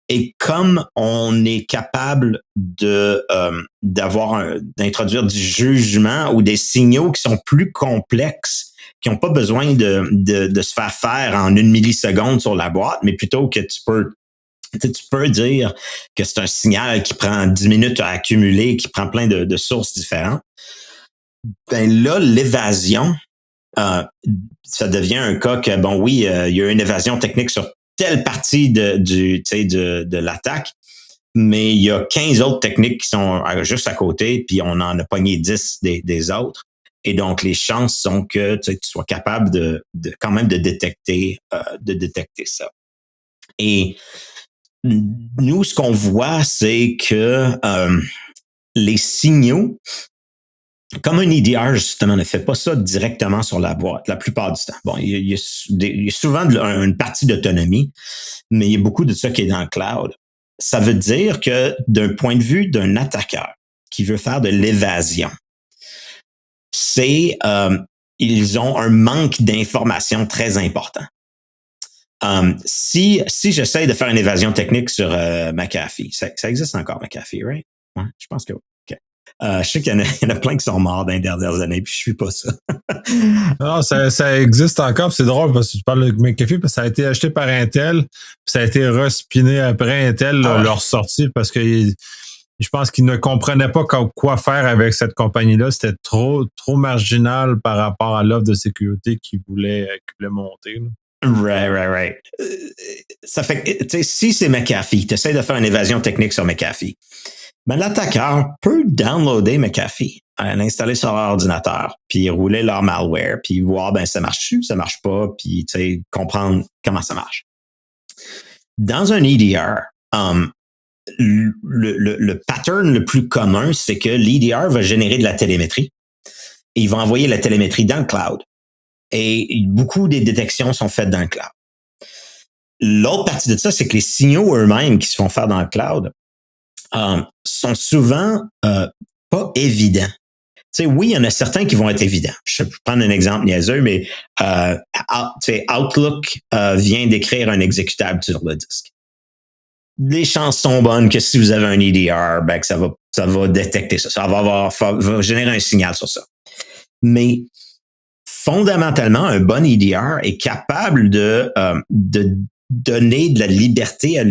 Et comme on est capable d'introduire du jugement ou des signaux qui sont plus complexes, qui n'ont pas besoin de se faire en 1 milliseconde sur la boîte, mais plutôt que tu peux dire que c'est un signal qui prend 10 minutes à accumuler, qui prend plein de sources différentes. Ben là, l'évasion, ça devient un cas que, bon, oui, il y a une évasion technique sur telle partie de l'attaque, mais il y a 15 autres techniques qui sont juste à côté, puis on en a pogné 10 des autres. Et donc, les chances sont que tu sois capable quand même de détecter ça. Et nous, ce qu'on voit, c'est que les signaux, comme un EDR, justement, ne fait pas ça directement sur la boîte, la plupart du temps. Bon, il y a souvent une partie d'autonomie, mais il y a beaucoup de ça qui est dans le cloud. Ça veut dire que d'un point de vue d'un attaqueur qui veut faire de l'évasion, ils ont un manque d'informations très important. Si j'essaie de faire une évasion technique sur McAfee, ça existe encore, McAfee, right? Ouais, je pense que oui. Okay. Je sais qu'il y en a plein qui sont morts dans les dernières années, puis je suis pas ça. Non, ça existe encore, c'est drôle parce que tu parles de McAfee, parce que ça a été acheté par Intel, puis ça a été respiné après Intel, leur sortie, parce que je pense qu'ils ne comprenaient pas quoi faire avec cette compagnie-là. C'était trop marginal par rapport à l'offre de sécurité qu'ils voulaient monter. Là. Right. Ça fait que, si c'est McAfee, tu essaies de faire une évasion technique sur McAfee, ben, l'attaqueur peut downloader McAfee, l'installer sur leur ordinateur, puis rouler leur malware, puis voir, ben, ça marche-tu, ça marche pas, puis, comprendre comment ça marche. Dans un EDR, le pattern le plus commun, c'est que l'EDR va générer de la télémétrie et il va envoyer la télémétrie dans le cloud. Et beaucoup des détections sont faites dans le cloud. L'autre partie de ça, c'est que les signaux eux-mêmes qui se font faire dans le cloud sont souvent pas évidents. Oui, il y en a certains qui vont être évidents. Je vais prendre un exemple niaiseux, mais Outlook vient d'écrire un exécutable sur le disque. Les chances sont bonnes que si vous avez un EDR, ben, que ça va détecter ça. Ça va générer un signal sur ça. Mais fondamentalement, un bon EDR est capable de donner de la liberté à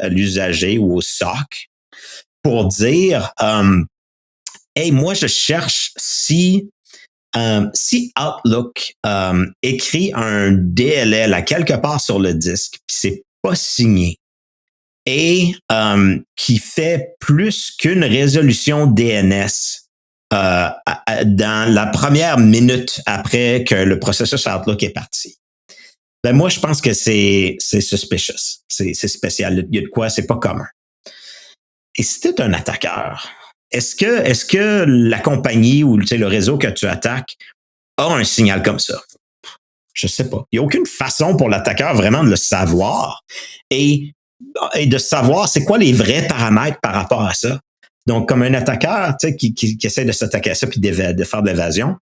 l'usager ou au SOC pour dire hey, moi, je cherche si Outlook écrit un DLL à quelque part sur le disque, puis c'est pas signé, et qui fait plus qu'une résolution DNS dans la première minute après que le processus Outlook est parti. Ben moi, je pense que c'est suspicious. C'est spécial. Il y a de quoi, c'est pas commun. Et si tu es un attaqueur, est-ce que la compagnie ou le réseau que tu attaques a un signal comme ça? Je sais pas. Il n'y a aucune façon pour l'attaqueur vraiment de le savoir et de savoir c'est quoi les vrais paramètres par rapport à ça. Donc, comme un attaqueur qui essaie de s'attaquer à ça puis de faire de l'évasion,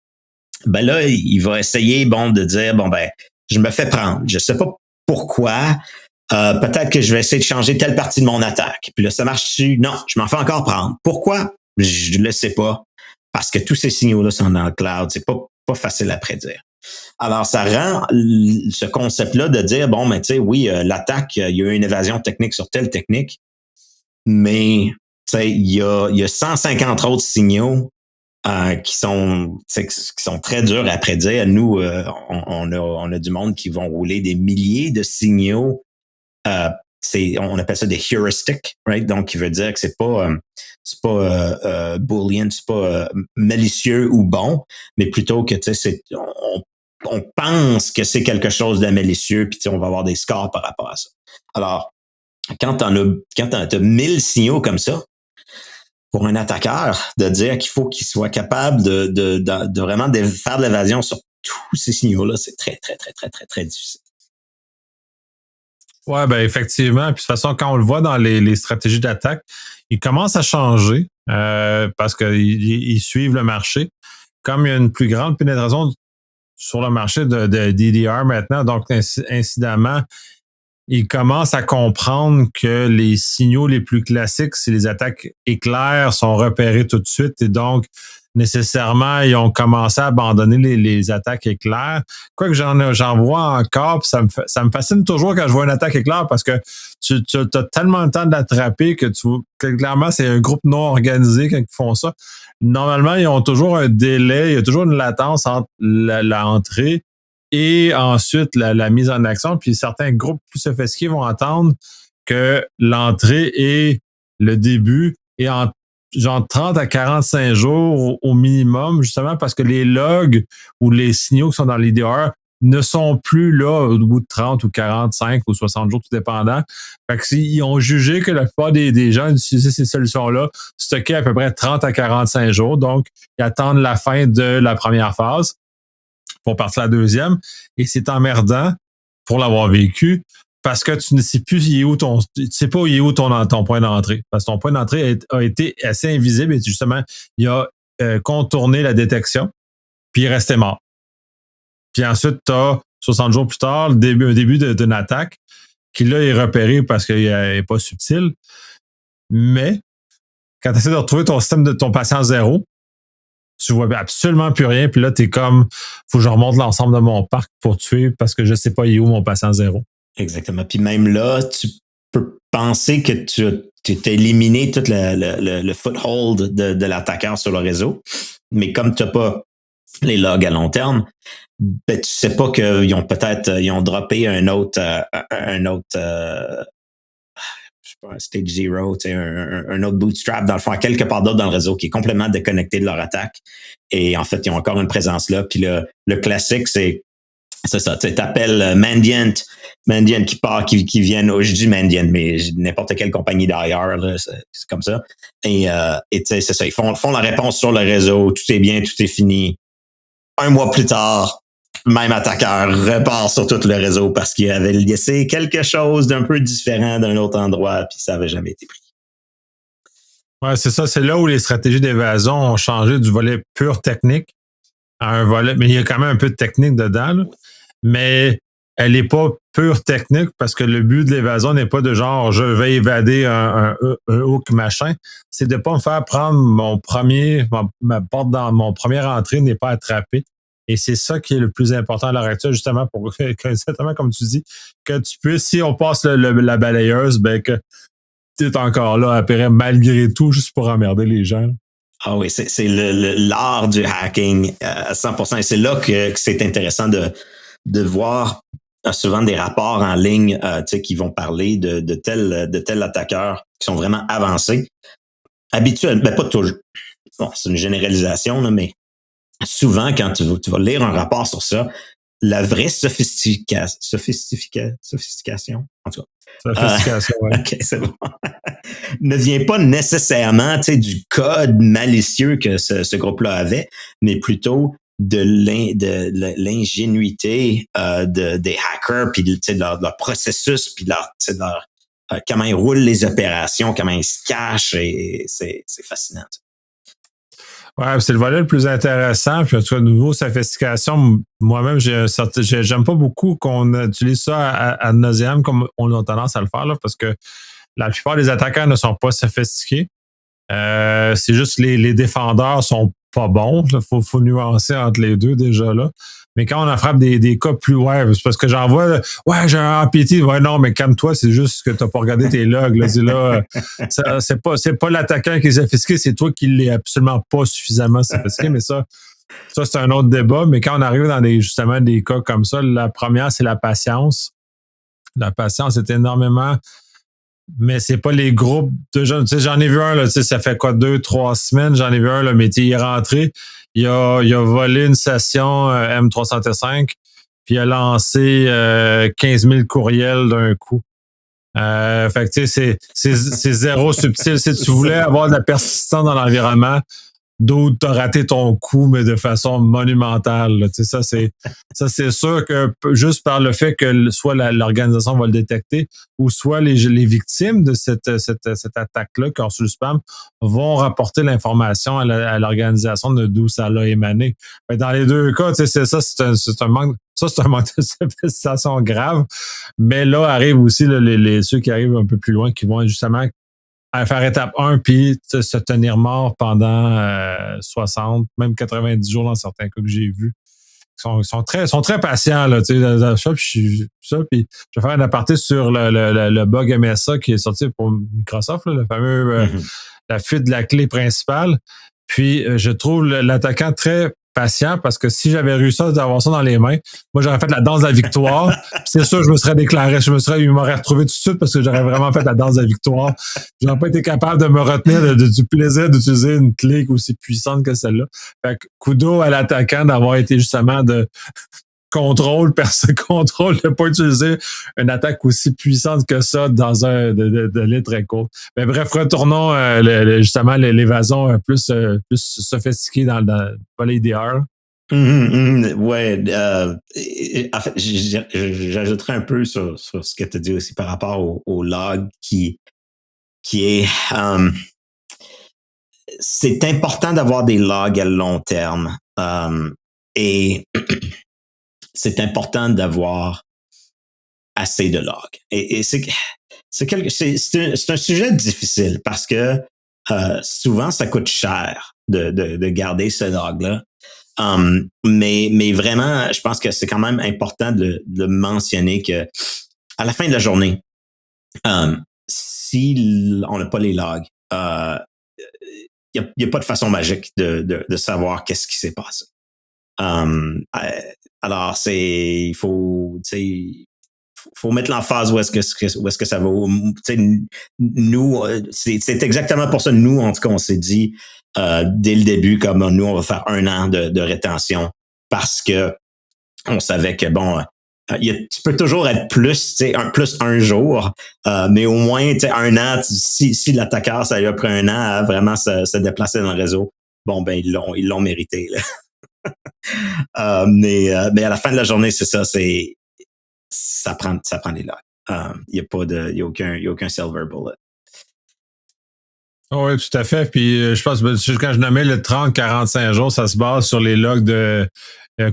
ben là, il va essayer de dire, bon, ben, je me fais prendre. Je sais pas pourquoi. peut-être que je vais essayer de changer telle partie de mon attaque. Puis là, ça marche-tu? Non, je m'en fais encore prendre. Pourquoi? Je ne le sais pas. Parce que tous ces signaux-là sont dans le cloud. C'est pas facile à prédire. Alors, ça rend ce concept-là de dire, bon, mais tu sais, oui, l'attaque, il y a eu une évasion technique sur telle technique, mais tu sais, il y a 150 autres signaux qui sont très durs à prédire. Nous, on a du monde qui vont rouler des milliers de signaux. On appelle ça des heuristics, right? Donc, qui veut dire que c'est pas boolean, c'est pas malicieux ou bon, mais plutôt que tu sais, on pense que c'est quelque chose de malicieux, puis on va avoir des scores par rapport à ça. Alors, quand t'as 1000 signaux comme ça, pour un attaqueur, de dire qu'il faut qu'il soit capable de vraiment faire de l'évasion sur tous ces signaux-là, c'est très, très, très, très, très, très difficile. Ouais, ben effectivement. Puis de toute façon, quand on le voit dans les stratégies d'attaque, ils commencent à changer parce qu'ils suivent le marché. Comme il y a une plus grande pénétration sur le marché de DDR maintenant, donc incidemment, ils commencent à comprendre que les signaux les plus classiques, si les attaques éclairs sont repérés tout de suite et donc nécessairement, ils ont commencé à abandonner les attaques éclairs. Quoique j'en vois encore, puis ça me fascine toujours quand je vois une attaque éclair parce que tu as tellement le temps de l'attraper que clairement, c'est un groupe non organisé quand ils font ça. Normalement, ils ont toujours un délai, il y a toujours une latence entre l'entrée et ensuite la mise en action. Puis certains groupes plus sophistiqués vont entendre que l'entrée et le début est en genre 30 à 45 jours au minimum, justement parce que les logs ou les signaux qui sont dans l'IDR ne sont plus là au bout de 30 ou 45 ou 60 jours, tout dépendant. Fait que ils ont jugé que la plupart des gens utilisaient ces solutions-là stockées à peu près 30 à 45 jours. Donc, ils attendent la fin de la première phase pour partir à la deuxième. Et c'est emmerdant pour l'avoir vécu parce que tu ne sais plus tu sais pas où est où ton point d'entrée. Parce que ton point d'entrée a été assez invisible et justement, il a contourné la détection, puis il restait mort. Puis ensuite, tu as 60 jours plus tard, un début d'une attaque qui là est repéré parce qu'il n'est pas subtil. Mais quand tu essaies de retrouver ton système de ton patient zéro, tu vois absolument plus rien. Puis là, tu es comme, faut que je remonte l'ensemble de mon parc pour tuer parce que je sais pas où mon patient zéro. Exactement. Puis même là, tu peux penser que tu t'as éliminé tout le foothold de l'attaqueur sur le réseau. Mais comme tu n'as pas les logs à long terme, ben, tu sais pas qu'ils ont droppé un autre je sais pas, un stage zero, un autre bootstrap, dans le fond, quelque part d'autre dans le réseau qui est complètement déconnecté de leur attaque. Et en fait, ils ont encore une présence là. Puis le classique, c'est ça, tu t'appelles Mandiant qui viennent, je dis Mandiant, mais n'importe quelle compagnie d'ailleurs, là, c'est comme ça. Et tu sais, c'est ça, ils font la réponse sur le réseau, tout est bien, tout est fini. Un mois plus tard, même attaqueur repart sur tout le réseau parce qu'il avait laissé quelque chose d'un peu différent d'un autre endroit, puis ça avait jamais été pris. Ouais, c'est ça, c'est là où les stratégies d'évasion ont changé du volet pur technique à un volet, mais il y a quand même un peu de technique dedans, là. Mais elle n'est pas pure technique parce que le but de l'évasion n'est pas de genre je vais évader un hook machin. C'est de ne pas me faire prendre ma porte dans mon première entrée n'est pas attrapée. Et c'est ça qui est le plus important à l'heure actuelle, justement, pour que, exactement comme tu dis, que tu puisses, si on passe la balayeuse, ben que tu es encore là après, malgré tout, juste pour emmerder les gens. Ah oui, c'est l'art du hacking à 100%. Et c'est là que c'est intéressant de voir souvent des rapports en ligne qui vont parler de tel attaqueur qui sont vraiment avancés. Habituellement, ben pas toujours. Bon, c'est une généralisation, là, mais souvent, quand tu vas lire un rapport sur ça, la vraie sophistication, en tout cas. Sophistication, ouais. OK, c'est bon. Ne vient pas nécessairement du code malicieux que ce groupe-là avait, mais plutôt de l'ingénuité des hackers, puis de leur processus, puis de leur comment ils roulent les opérations, comment ils se cachent, et c'est fascinant. Ouais, c'est le volet le plus intéressant. Puis, en tout cas, niveau sophistication, moi-même, j'aime pas beaucoup qu'on utilise ça ad nauseam comme on a tendance à le faire, là, parce que la plupart des attaquants ne sont pas sophistiqués. C'est juste les défendeurs sont pas bons. Il faut nuancer entre les deux déjà là. Mais quand on frappe des cas plus, ouais, c'est parce que j'en vois, ouais, j'ai un APT. Ouais, non, mais calme-toi, c'est juste que t'as pas regardé tes logs. Là, c'est pas l'attaquant qui est sophistiqué, c'est toi qui l'es absolument pas suffisamment sophistiqué. Mais ça, c'est un autre débat. Mais quand on arrive dans justement des cas comme ça, la première, c'est la patience. La patience est énormément, mais c'est pas les groupes de jeunes. Tu sais, j'en ai vu un, là, tu sais, ça fait quoi, 2, 3 semaines, j'en ai vu un, là, mais il est rentré, il a volé une session M305, puis il a lancé 15 000 courriels d'un coup. Fait que tu sais, c'est zéro subtil. Si tu voulais avoir de la persistance dans l'environnement, d'autres t'as raté ton coup, mais de façon monumentale. Là. Tu sais, ça c'est sûr que juste par le fait que soit l'organisation va le détecter, ou soit les victimes de cette attaque-là qui ont reçu le spam vont rapporter l'information à l'organisation de d'où ça l'a émané. Mais dans les deux cas, tu sais, c'est un manque. Ça, c'est un manque de sophistication grave. Mais là arrivent aussi là, ceux qui arrivent un peu plus loin, qui vont justement à faire étape 1 puis se tenir mort pendant 60, même 90 jours dans certains cas que j'ai vus. Ils sont très patients là, tu sais, dans ça, puis je vais faire un aparté sur le bug MSA qui est sorti pour Microsoft, là, le fameux la fuite de la clé principale. Puis je trouve l'attaquant très patient parce que si j'avais réussi à avoir ça dans les mains, moi j'aurais fait la danse de la victoire. C'est sûr, je me serais déclaré, il m'aurait retrouvé tout de suite parce que j'aurais vraiment fait la danse de la victoire. J'aurais pas été capable de me retenir du plaisir d'utiliser une clé aussi puissante que celle-là. Fait que kudos à l'attaquant d'avoir été justement de contrôle de pas utiliser une attaque aussi puissante que ça dans un délai très court. Mais bref, retournons justement l'évasion plus sophistiquée dans le volet IDR. Ouais, en fait, j'ajouterais un peu sur ce que tu as dit aussi par rapport au log qui est c'est important d'avoir des logs à long terme et c'est important d'avoir assez de logs. Et c'est un sujet difficile parce que souvent ça coûte cher de garder ce log-là. Mais vraiment, je pense que c'est quand même important de mentionner que à la fin de la journée, si on n'a pas les logs, il n'y a pas de façon magique de savoir qu'est-ce qui s'est passé. Alors, il faut mettre l'emphase où est-ce que ça va. Nous, c'est exactement pour ça, nous, en tout cas, on s'est dit dès le début, comme nous, on va faire 1 an de rétention parce que on savait que, bon, tu peux toujours être plus un jour, mais au moins, 1 an, si l'attaqueur, ça lui a pris 1 an à vraiment se déplacer dans le réseau, bon, ben, ils l'ont mérité, là. Mais à la fin de la journée, c'est ça, ça prend des logs. Il y a aucun silver bullet. Oui, tout à fait. Puis je pense que quand je nommais le 30-45 jours, ça se base sur les logs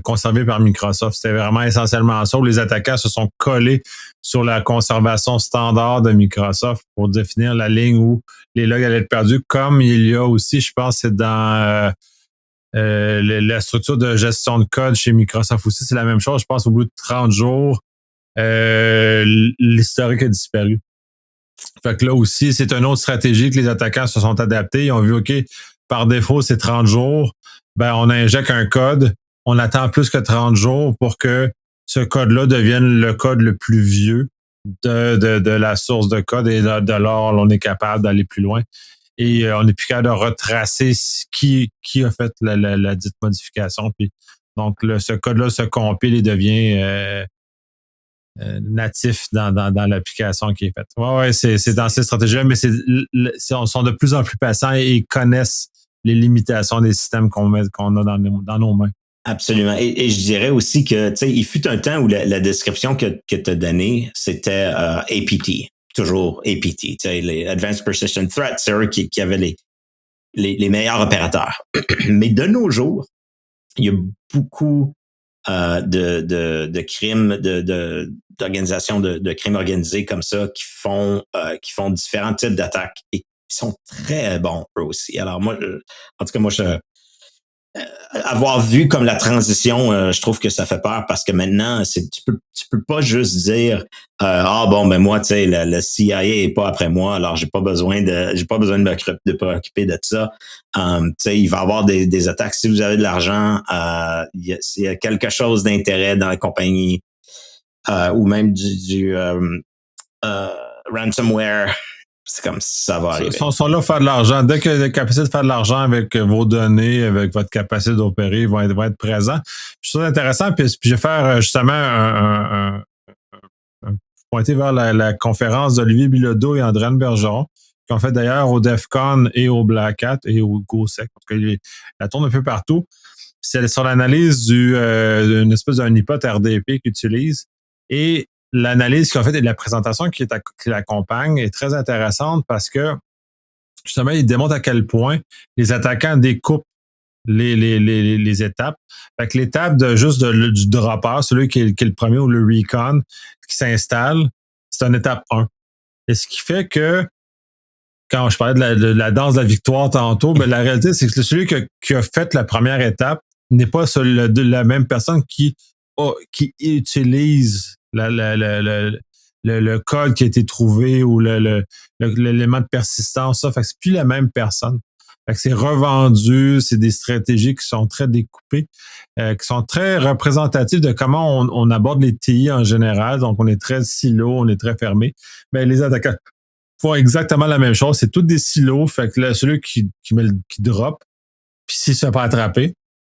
conservés par Microsoft. C'était vraiment essentiellement ça où les attaquants se sont collés sur la conservation standard de Microsoft pour définir la ligne où les logs allaient être perdus, comme il y a aussi, je pense, c'est dans la structure de gestion de code chez Microsoft aussi, c'est la même chose. Je pense au bout de 30 jours, l'historique a disparu. Fait que là aussi, c'est une autre stratégie que les attaquants se sont adaptés. Ils ont vu, OK, par défaut, c'est 30 jours. Ben, on injecte un code. On attend plus que 30 jours pour que ce code-là devienne le code le plus vieux de la source de code. Et de lors, on est capable d'aller plus loin. Et on est plus capable de retracer qui a fait la dite modification. Puis, donc, ce code-là se compile et devient natif dans l'application qui est faite. Ouais, c'est dans ces stratégies-là, mais ils sont de plus en plus patients et connaissent les limitations des systèmes qu'on a dans nos mains. Absolument. Et je dirais aussi que, tu sais, il fut un temps où la description que tu as donnée, c'était APT. Toujours APT. Tu sais, les Advanced Persistent Threats, c'est eux qui avaient les meilleurs opérateurs. Mais de nos jours, il y a beaucoup de crimes, d'organisations de crimes organisés comme ça qui font différents types d'attaques et qui sont très bons eux aussi. Alors moi, en tout cas, moi, avoir vu comme la transition, je trouve que ça fait peur parce que maintenant, tu peux pas juste dire bon ben moi, tu sais, le CIA est pas après moi, alors j'ai pas besoin de me préoccuper de ça. Tu sais, il va y avoir des attaques. Si vous avez de l'argent, s'il y a quelque chose d'intérêt dans la compagnie ou même du ransomware, c'est comme ça va arriver. Ils sont là pour faire de l'argent. Dès que la capacité de faire de l'argent avec vos données, avec votre capacité d'opérer, ils vont être présents. Je trouve ça intéressant. Puis je vais faire justement un pointer vers la conférence d'Olivier Bilodeau et Andréane Bergeron, qui ont fait d'ailleurs au DEFCON et au Black Hat et au GoSec. En tout cas, la tourne un peu partout. C'est sur l'analyse d'une espèce d'un hypothèse RDP qu'ils utilisent. Et l'analyse qu'ils ont faite et la présentation qui l'accompagne est très intéressante parce que justement, ils démontrent à quel point les attaquants découpent les étapes. Fait que l'étape du dropper, celui qui est le premier ou le recon qui s'installe, c'est une étape 1. Et ce qui fait que quand je parlais de la danse de la victoire tantôt, ben la réalité, c'est que celui qui a fait la première étape n'est pas la même personne qui utilise le code qui a été trouvé ou l'élément de persistance. Ça fait que c'est plus la même personne. Fait que c'est revendu, c'est des stratégies qui sont très découpées, qui sont très représentatives de comment on aborde les TI en général. Donc, on est très silo, on est très fermé. Mais les attaquants font exactement la même chose. C'est tous des silos. Fait que là, celui qui drop, puis s'il se fait pas attraper,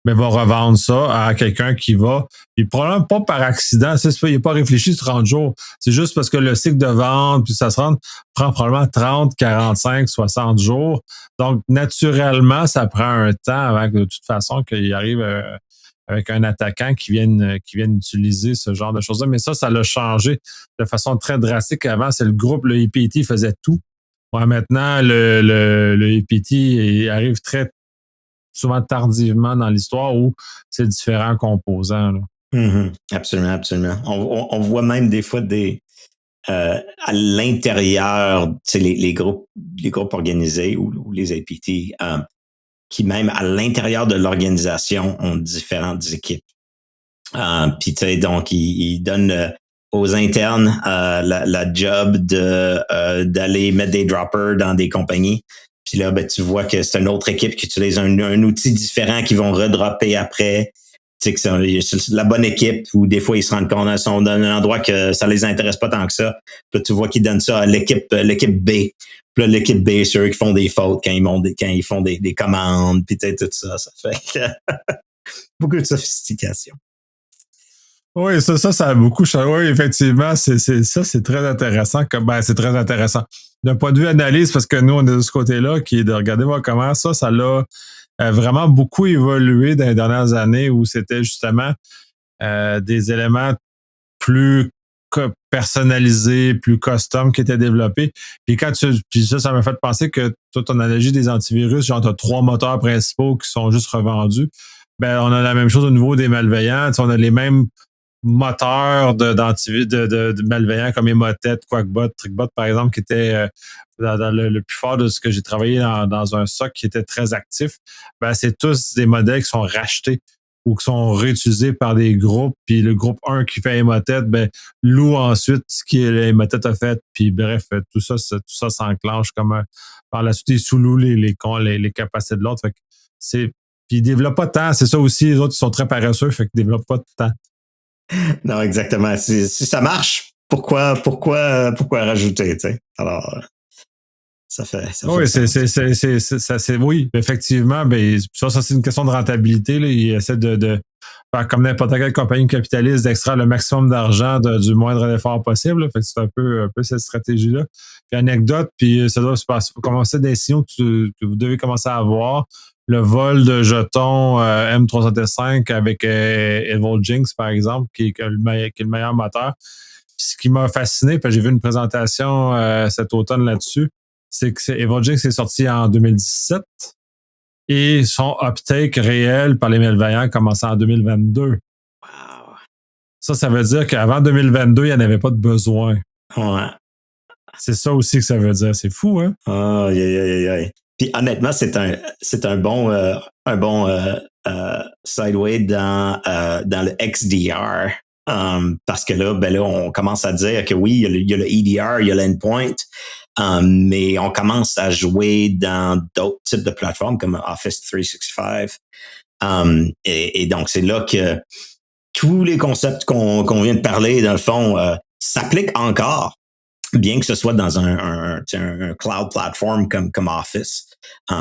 mais va revendre ça à quelqu'un qui va, puis probablement pas par accident, il n'a pas réfléchi sur 30 jours. C'est juste parce que le cycle de vente, puis ça se rend, prend probablement 30, 45, 60 jours. Donc, naturellement, ça prend un temps avant que, de toute façon, qu'il arrive avec un attaquant qui vienne utiliser ce genre de choses-là. Mais ça l'a changé de façon très drastique. Avant, c'est le groupe, le EPT faisait tout. Ouais, maintenant, le EPT arrive très souvent tardivement dans l'histoire où c'est différents composants. Là. Mm-hmm. Absolument, absolument. On voit même des fois à l'intérieur, tu sais, les groupes organisés ou les APT, qui même à l'intérieur de l'organisation ont différentes équipes. Puis tu sais, donc ils donnent aux internes la job d'aller mettre des droppers dans des compagnies. Puis là, ben, tu vois que c'est une autre équipe qui utilise un outil différent qu'ils vont redropper après. Tu sais que c'est la bonne équipe où des fois ils se rendent compte qu'ils sont dans un endroit que ça les intéresse pas tant que ça. Puis là, tu vois qu'ils donnent ça à l'équipe B. Puis là, l'équipe B, c'est eux qui font des fautes quand ils font des commandes, puis tout ça. Ça fait beaucoup de sophistication. Oui, ça a beaucoup changé. Oui, effectivement, c'est très intéressant. C'est très intéressant. D'un point de vue analyse, parce que nous, on est de ce côté-là, qui est de regarder voir comment ça l'a vraiment beaucoup évolué dans les dernières années où c'était justement des éléments plus personnalisés, plus custom qui étaient développés. Puis ça m'a fait penser que toute ton analogie des antivirus, genre, t'as 3 moteurs principaux qui sont juste revendus. Ben, on a la même chose au niveau des malveillants. On a les mêmes moteurs de malveillants comme Emotet, Quackbot, Trickbot, par exemple, qui était dans le plus fort de ce que j'ai travaillé dans un SOC qui était très actif. Ben, c'est tous des modèles qui sont rachetés ou qui sont réutilisés par des groupes. Puis le groupe 1 qui fait Emotet, ben, loue ensuite ce que Emotet a fait. Puis bref, tout ça s'enclenche comme par la suite, ils sous-louent les capacités de l'autre. Fait que puis ils développent pas tant. C'est ça aussi, les autres, ils sont très paresseux, fait qu'ils développent pas tant. Non, exactement. Si ça marche, pourquoi rajouter, tu sais? Alors, ça fait oui, oui, effectivement, ben, ça c'est une question de rentabilité, là. Ils essaient de faire comme n'importe quelle compagnie capitaliste, d'extraire le maximum d'argent du moindre effort possible, là. Fait que c'est un peu cette stratégie-là. Puis anecdote, puis ça doit se passer, commencer des signaux que vous devez commencer à avoir. Le vol de jetons M305 avec Evil Jinx, par exemple, qui est le meilleur moteur. Puis ce qui m'a fasciné, puis j'ai vu une présentation cet automne là-dessus, c'est que Evil Jinx est sorti en 2017. et son uptake réel par les malveillants commençait en 2022. Wow. Ça veut dire qu'avant 2022, il n'y en avait pas de besoin. Ouais. C'est ça aussi que ça veut dire. C'est fou, hein? Oh, aïe, aïe, aïe. Puis honnêtement, c'est un bon, sideway dans le XDR. Parce que là, ben là, on commence à dire que oui, il y a le EDR, il y a l'endpoint, mais on commence à jouer dans d'autres types de plateformes comme Office 365. Et donc, c'est là que tous les concepts qu'on vient de parler, dans le fond, s'appliquent encore, bien que ce soit dans un cloud platform comme Office.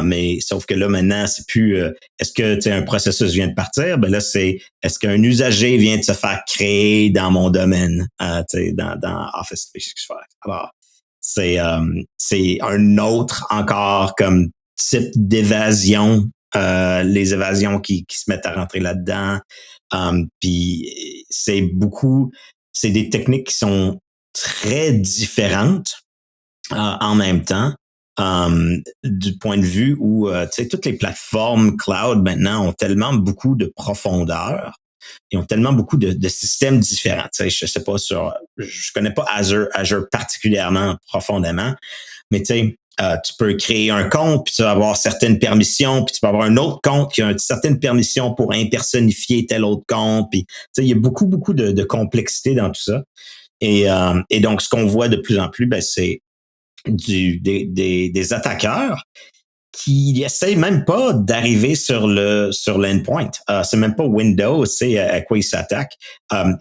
Mais sauf que là, maintenant, c'est plus est-ce que un processus vient de partir? Ben là, c'est est-ce qu'un usager vient de se faire créer dans mon domaine, dans Office 365. Alors, c'est un autre encore comme type d'évasion, les évasions qui se mettent à rentrer là-dedans. Puis c'est des techniques qui sont très différentes en même temps, du point de vue où toutes les plateformes cloud maintenant ont tellement beaucoup de profondeur, ils ont tellement beaucoup de systèmes différents. Je sais pas je connais pas Azure particulièrement profondément, mais tu peux créer un compte, puis tu vas avoir certaines permissions, puis tu peux avoir un autre compte qui a une certaine permission pour impersonnifier tel autre compte. Puis il y a beaucoup, beaucoup de complexité dans tout ça. Et donc, ce qu'on voit de plus en plus, ben, c'est des attaqueurs qui essayent même pas d'arriver sur l'endpoint. C'est même pas Windows, c'est à quoi ils s'attaquent.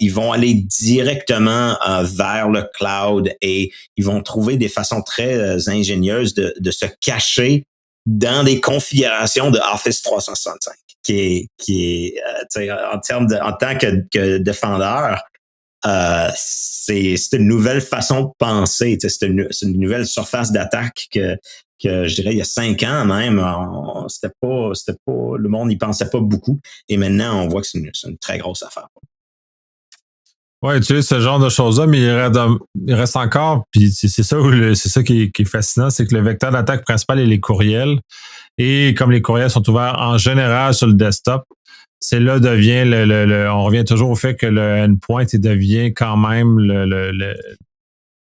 Ils vont aller directement vers le cloud et ils vont trouver des façons très ingénieuses de se cacher dans des configurations de Office 365, qui est en tant que défendeur. C'est une nouvelle façon de penser, c'est une nouvelle surface d'attaque que je dirais il y a 5 ans même, c'était pas le monde n'y pensait pas beaucoup, et maintenant on voit que c'est une très grosse affaire. Oui, tu sais, ce genre de choses-là, mais il reste encore, puis c'est ça, c'est ça qui est fascinant, c'est que le vecteur d'attaque principal est les courriels. Et comme les courriels sont ouverts en général sur le desktop, c'est là devient on revient toujours au fait que le endpoint il devient quand même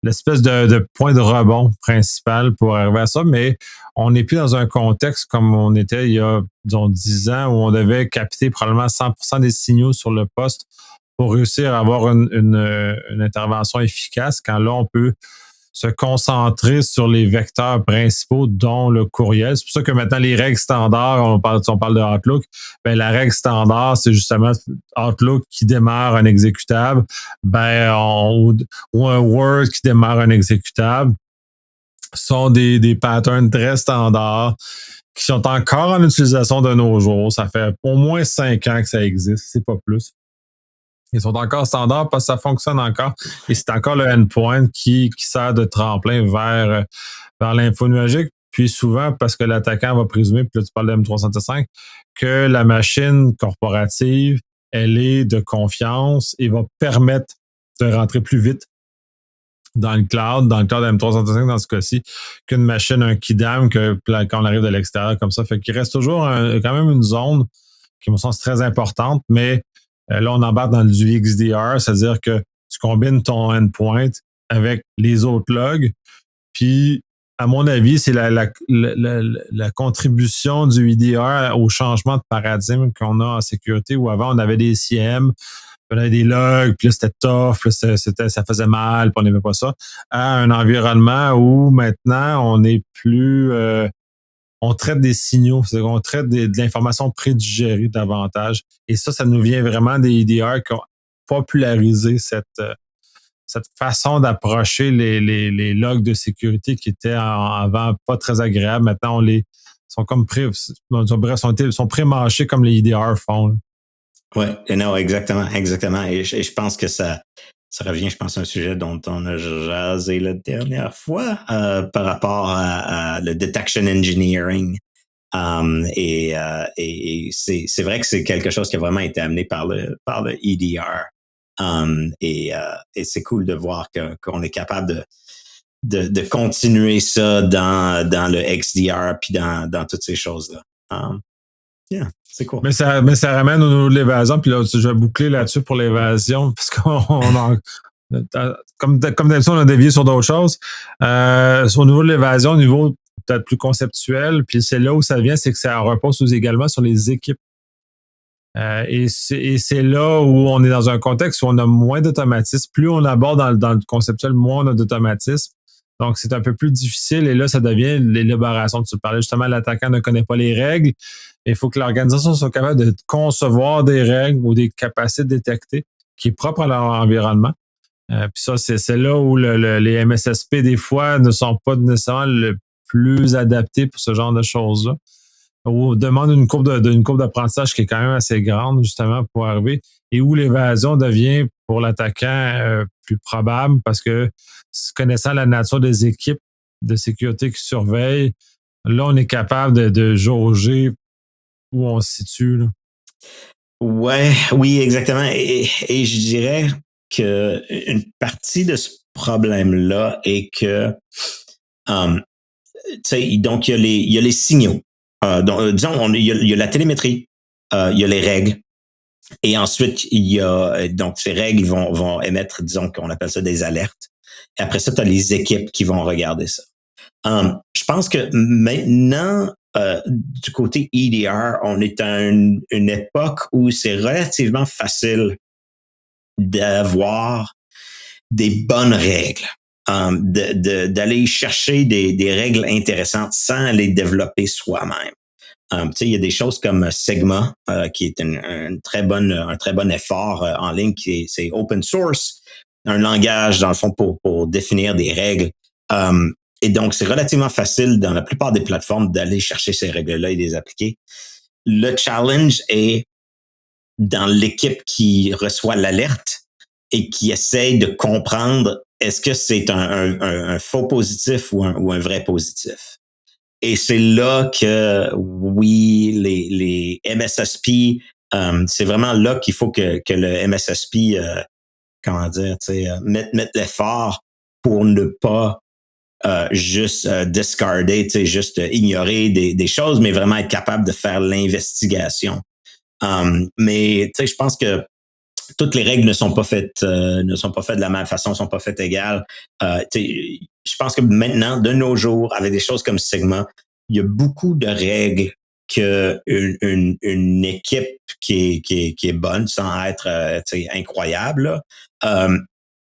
l'espèce de point de rebond principal pour arriver à ça, mais on n'est plus dans un contexte comme on était il y a, disons, 10 ans où on devait capter probablement 100% des signaux sur le poste pour réussir à avoir une intervention efficace, quand là, on peut se concentrer sur les vecteurs principaux, dont le courriel. C'est pour ça que maintenant, les règles standards, on parle de Outlook, ben, la règle standard, c'est justement Outlook qui démarre un exécutable, ou un Word qui démarre un exécutable, sont des patterns très standards qui sont encore en utilisation de nos jours. Ça fait au moins 5 ans que ça existe, c'est pas plus. Ils sont encore standards parce que ça fonctionne encore. Et c'est encore le endpoint qui sert de tremplin vers l'info nuagique. Puis souvent, parce que l'attaquant va présumer, puis là tu parles de M365, que la machine corporative, elle est de confiance et va permettre de rentrer plus vite dans le cloud M365 dans ce cas-ci, qu'une machine, un Kidam, quand on arrive de l'extérieur comme ça. Fait qu'il reste toujours quand même une zone qui me semble très importante, mais là, on embarque dans du XDR, c'est-à-dire que tu combines ton endpoint avec les autres logs. Puis, à mon avis, c'est la contribution du EDR au changement de paradigme qu'on a en sécurité, où avant, on avait des CM, on avait des logs, puis là, c'était tough, puis là, ça faisait mal, puis on n'aimait pas ça, à un environnement où maintenant, on est plus... on traite des signaux, c'est-à-dire qu'on traite de l'information prédigérée davantage. Et ça nous vient vraiment des EDR qui ont popularisé cette façon d'approcher les logs de sécurité qui étaient avant pas très agréables. Maintenant, sont comme sont pré-mâchés comme les EDR font. Oui, non, exactement. Et je pense que ça revient, je pense, à un sujet dont on a jasé la dernière fois, par rapport à le detection engineering. Et c'est vrai que c'est quelque chose qui a vraiment été amené par le EDR. Et c'est cool de voir qu'on est capable de continuer ça dans le XDR puis dans toutes ces choses-là. Yeah, c'est cool. Mais ça ramène au niveau de l'évasion, puis là, je vais boucler là-dessus pour l'évasion, parce comme d'habitude, on a dévié sur d'autres choses. Au niveau de l'évasion, au niveau peut-être plus conceptuel, puis c'est là où ça vient, c'est que ça repose également sur les équipes. Et c'est là où on est dans un contexte où on a moins d'automatisme. Plus on aborde dans le conceptuel, moins on a d'automatisme. Donc, c'est un peu plus difficile et là, ça devient l'élaboration. Tu parlais justement, l'attaquant ne connaît pas les règles. Il faut que l'organisation soit capable de concevoir des règles ou des capacités de détecter qui est propre à leur environnement. Puis ça, c'est là où les MSSP, des fois, ne sont pas nécessairement le plus adaptés pour ce genre de choses-là. On demande une courbe d'apprentissage qui est quand même assez grande, justement, pour arriver, et où l'évasion devient, pour l'attaquant, plus probable parce que, connaissant la nature des équipes de sécurité qui surveillent, là, on est capable de jauger où on se situe, là. Oui, exactement. Et je dirais que une partie de ce problème-là est que, tu sais, donc il y a les signaux. Disons, il y a la télémétrie, il y a les règles, et ensuite il y a donc ces règles vont émettre, disons qu'on appelle ça des alertes. Et après ça, tu as les équipes qui vont regarder ça. Je pense que maintenant, du côté EDR, on est à une époque où c'est relativement facile d'avoir des bonnes règles, d'aller chercher des règles intéressantes sans les développer soi-même. Il y a des choses comme Sigma, qui est un très bon effort en ligne, c'est open source, un langage, dans le fond, pour définir des règles. Et donc, c'est relativement facile dans la plupart des plateformes d'aller chercher ces règles-là et les appliquer. Le challenge est dans l'équipe qui reçoit l'alerte et qui essaye de comprendre est-ce que c'est un faux positif ou un vrai positif. Et c'est là que, oui, les MSSP, c'est vraiment là qu'il faut que le MSSP, mette l'effort pour ne pas juste discarder, juste ignorer des choses, mais vraiment être capable de faire l'investigation. Mais je pense que toutes les règles ne sont pas faites de la même façon, ne sont pas faites égales. Je pense que maintenant, de nos jours, avec des choses comme Sigma, il y a beaucoup de règles que une équipe qui est bonne, sans être incroyable,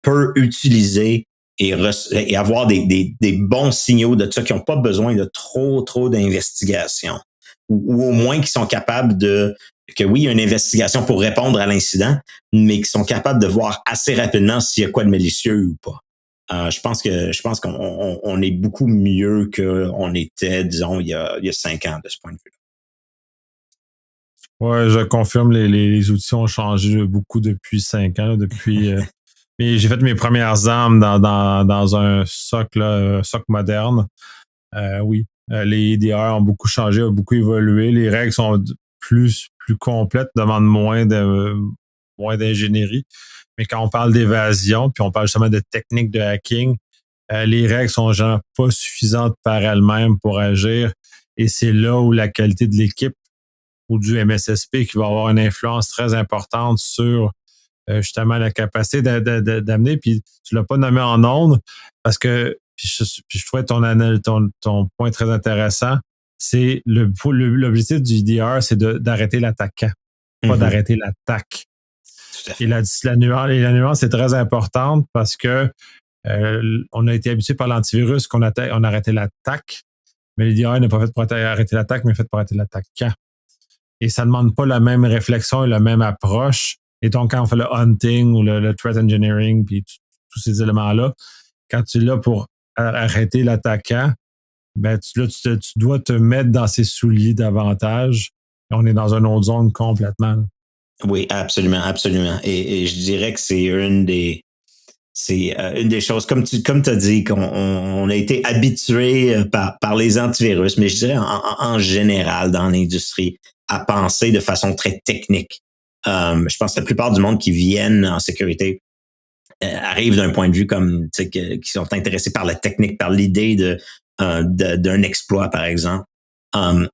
peut utiliser et avoir des bons signaux de ça qui n'ont pas besoin de trop d'investigation. Ou au moins qui sont capables que oui, il y a une investigation pour répondre à l'incident, mais qui sont capables de voir assez rapidement s'il y a quoi de malicieux ou pas. Je pense qu'on est beaucoup mieux qu'on était, disons, il y a 5 ans de ce point de vue-là. Ouais, je confirme, les outils ont changé beaucoup depuis 5 ans, depuis mais j'ai fait mes premières armes dans un SOC, là, SOC moderne. Oui, les EDR ont beaucoup changé, ont beaucoup évolué. Les règles sont plus complètes, demandent moins d'ingénierie. Mais quand on parle d'évasion, puis on parle justement de techniques de hacking, les règles sont genre pas suffisantes par elles-mêmes pour agir. Et c'est là où la qualité de l'équipe ou du MSSP qui va avoir une influence très importante sur justement la capacité d'amener. Puis tu l'as pas nommé en ondes parce que puis je trouvais ton point très intéressant. C'est l'objectif du IDR, c'est d'arrêter l'attaquant, pas d'arrêter l'attaque. Et la nuance est très importante parce que on a été habitué par l'antivirus on arrêtait l'attaque, mais l'IDR n'est pas fait pour arrêter l'attaque, mais fait pour arrêter l'attaquant. Et ça ne demande pas la même réflexion et la même approche. Et donc, quand on fait le hunting ou le threat engineering, puis tous ces éléments-là, quand tu es là pour arrêter l'attaquant, ben tu dois te mettre dans ses souliers davantage. On est dans une autre zone complètement. Oui, absolument, absolument. Et je dirais que c'est une des choses, comme tu as dit, qu'on a été habitué par les antivirus, mais je dirais en général dans l'industrie, à penser de façon très technique. Je pense que la plupart du monde qui viennent en sécurité arrivent d'un point de vue comme qui sont intéressés par la technique, par l'idée d'un exploit, par exemple.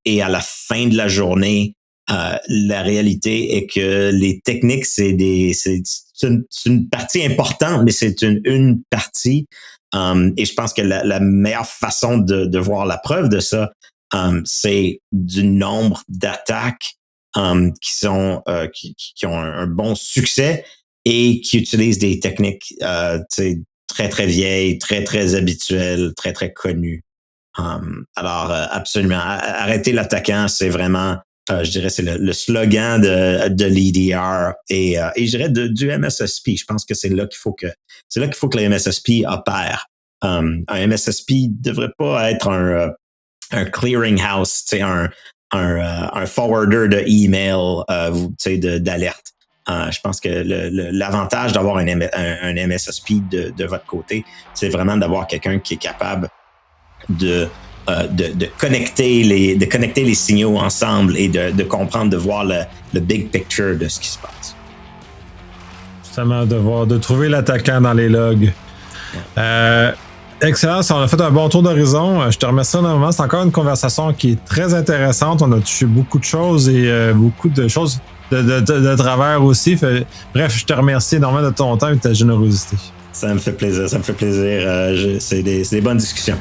Et à la fin de la journée, la réalité est que les techniques, c'est une partie importante, mais c'est une partie. Et je pense que la meilleure façon de voir la preuve de ça, c'est du nombre d'attaques qui ont un bon succès et qui utilisent des techniques très, très vieilles, très, très habituelles, très, très connues. Alors, absolument, arrêter l'attaquant, c'est vraiment, je dirais, c'est le slogan de l'EDR et je dirais du MSSP. Je pense que c'est là qu'il faut que le MSSP opère. Un MSSP devrait pas être un clearinghouse, un forwarder de email, d'alerte. Je pense que l'avantage d'avoir un MSSP de votre côté, c'est vraiment d'avoir quelqu'un qui est capable de connecter les signaux ensemble et de comprendre, de voir le big picture de ce qui se passe. Justement, de trouver l'attaquant dans les logs. Excellent, on a fait un bon tour d'horizon. Je te remercie énormément. C'est encore une conversation qui est très intéressante. On a touché beaucoup de choses et beaucoup de choses de travers aussi. Bref, je te remercie énormément de ton temps et de ta générosité. Ça me fait plaisir. C'est des bonnes discussions.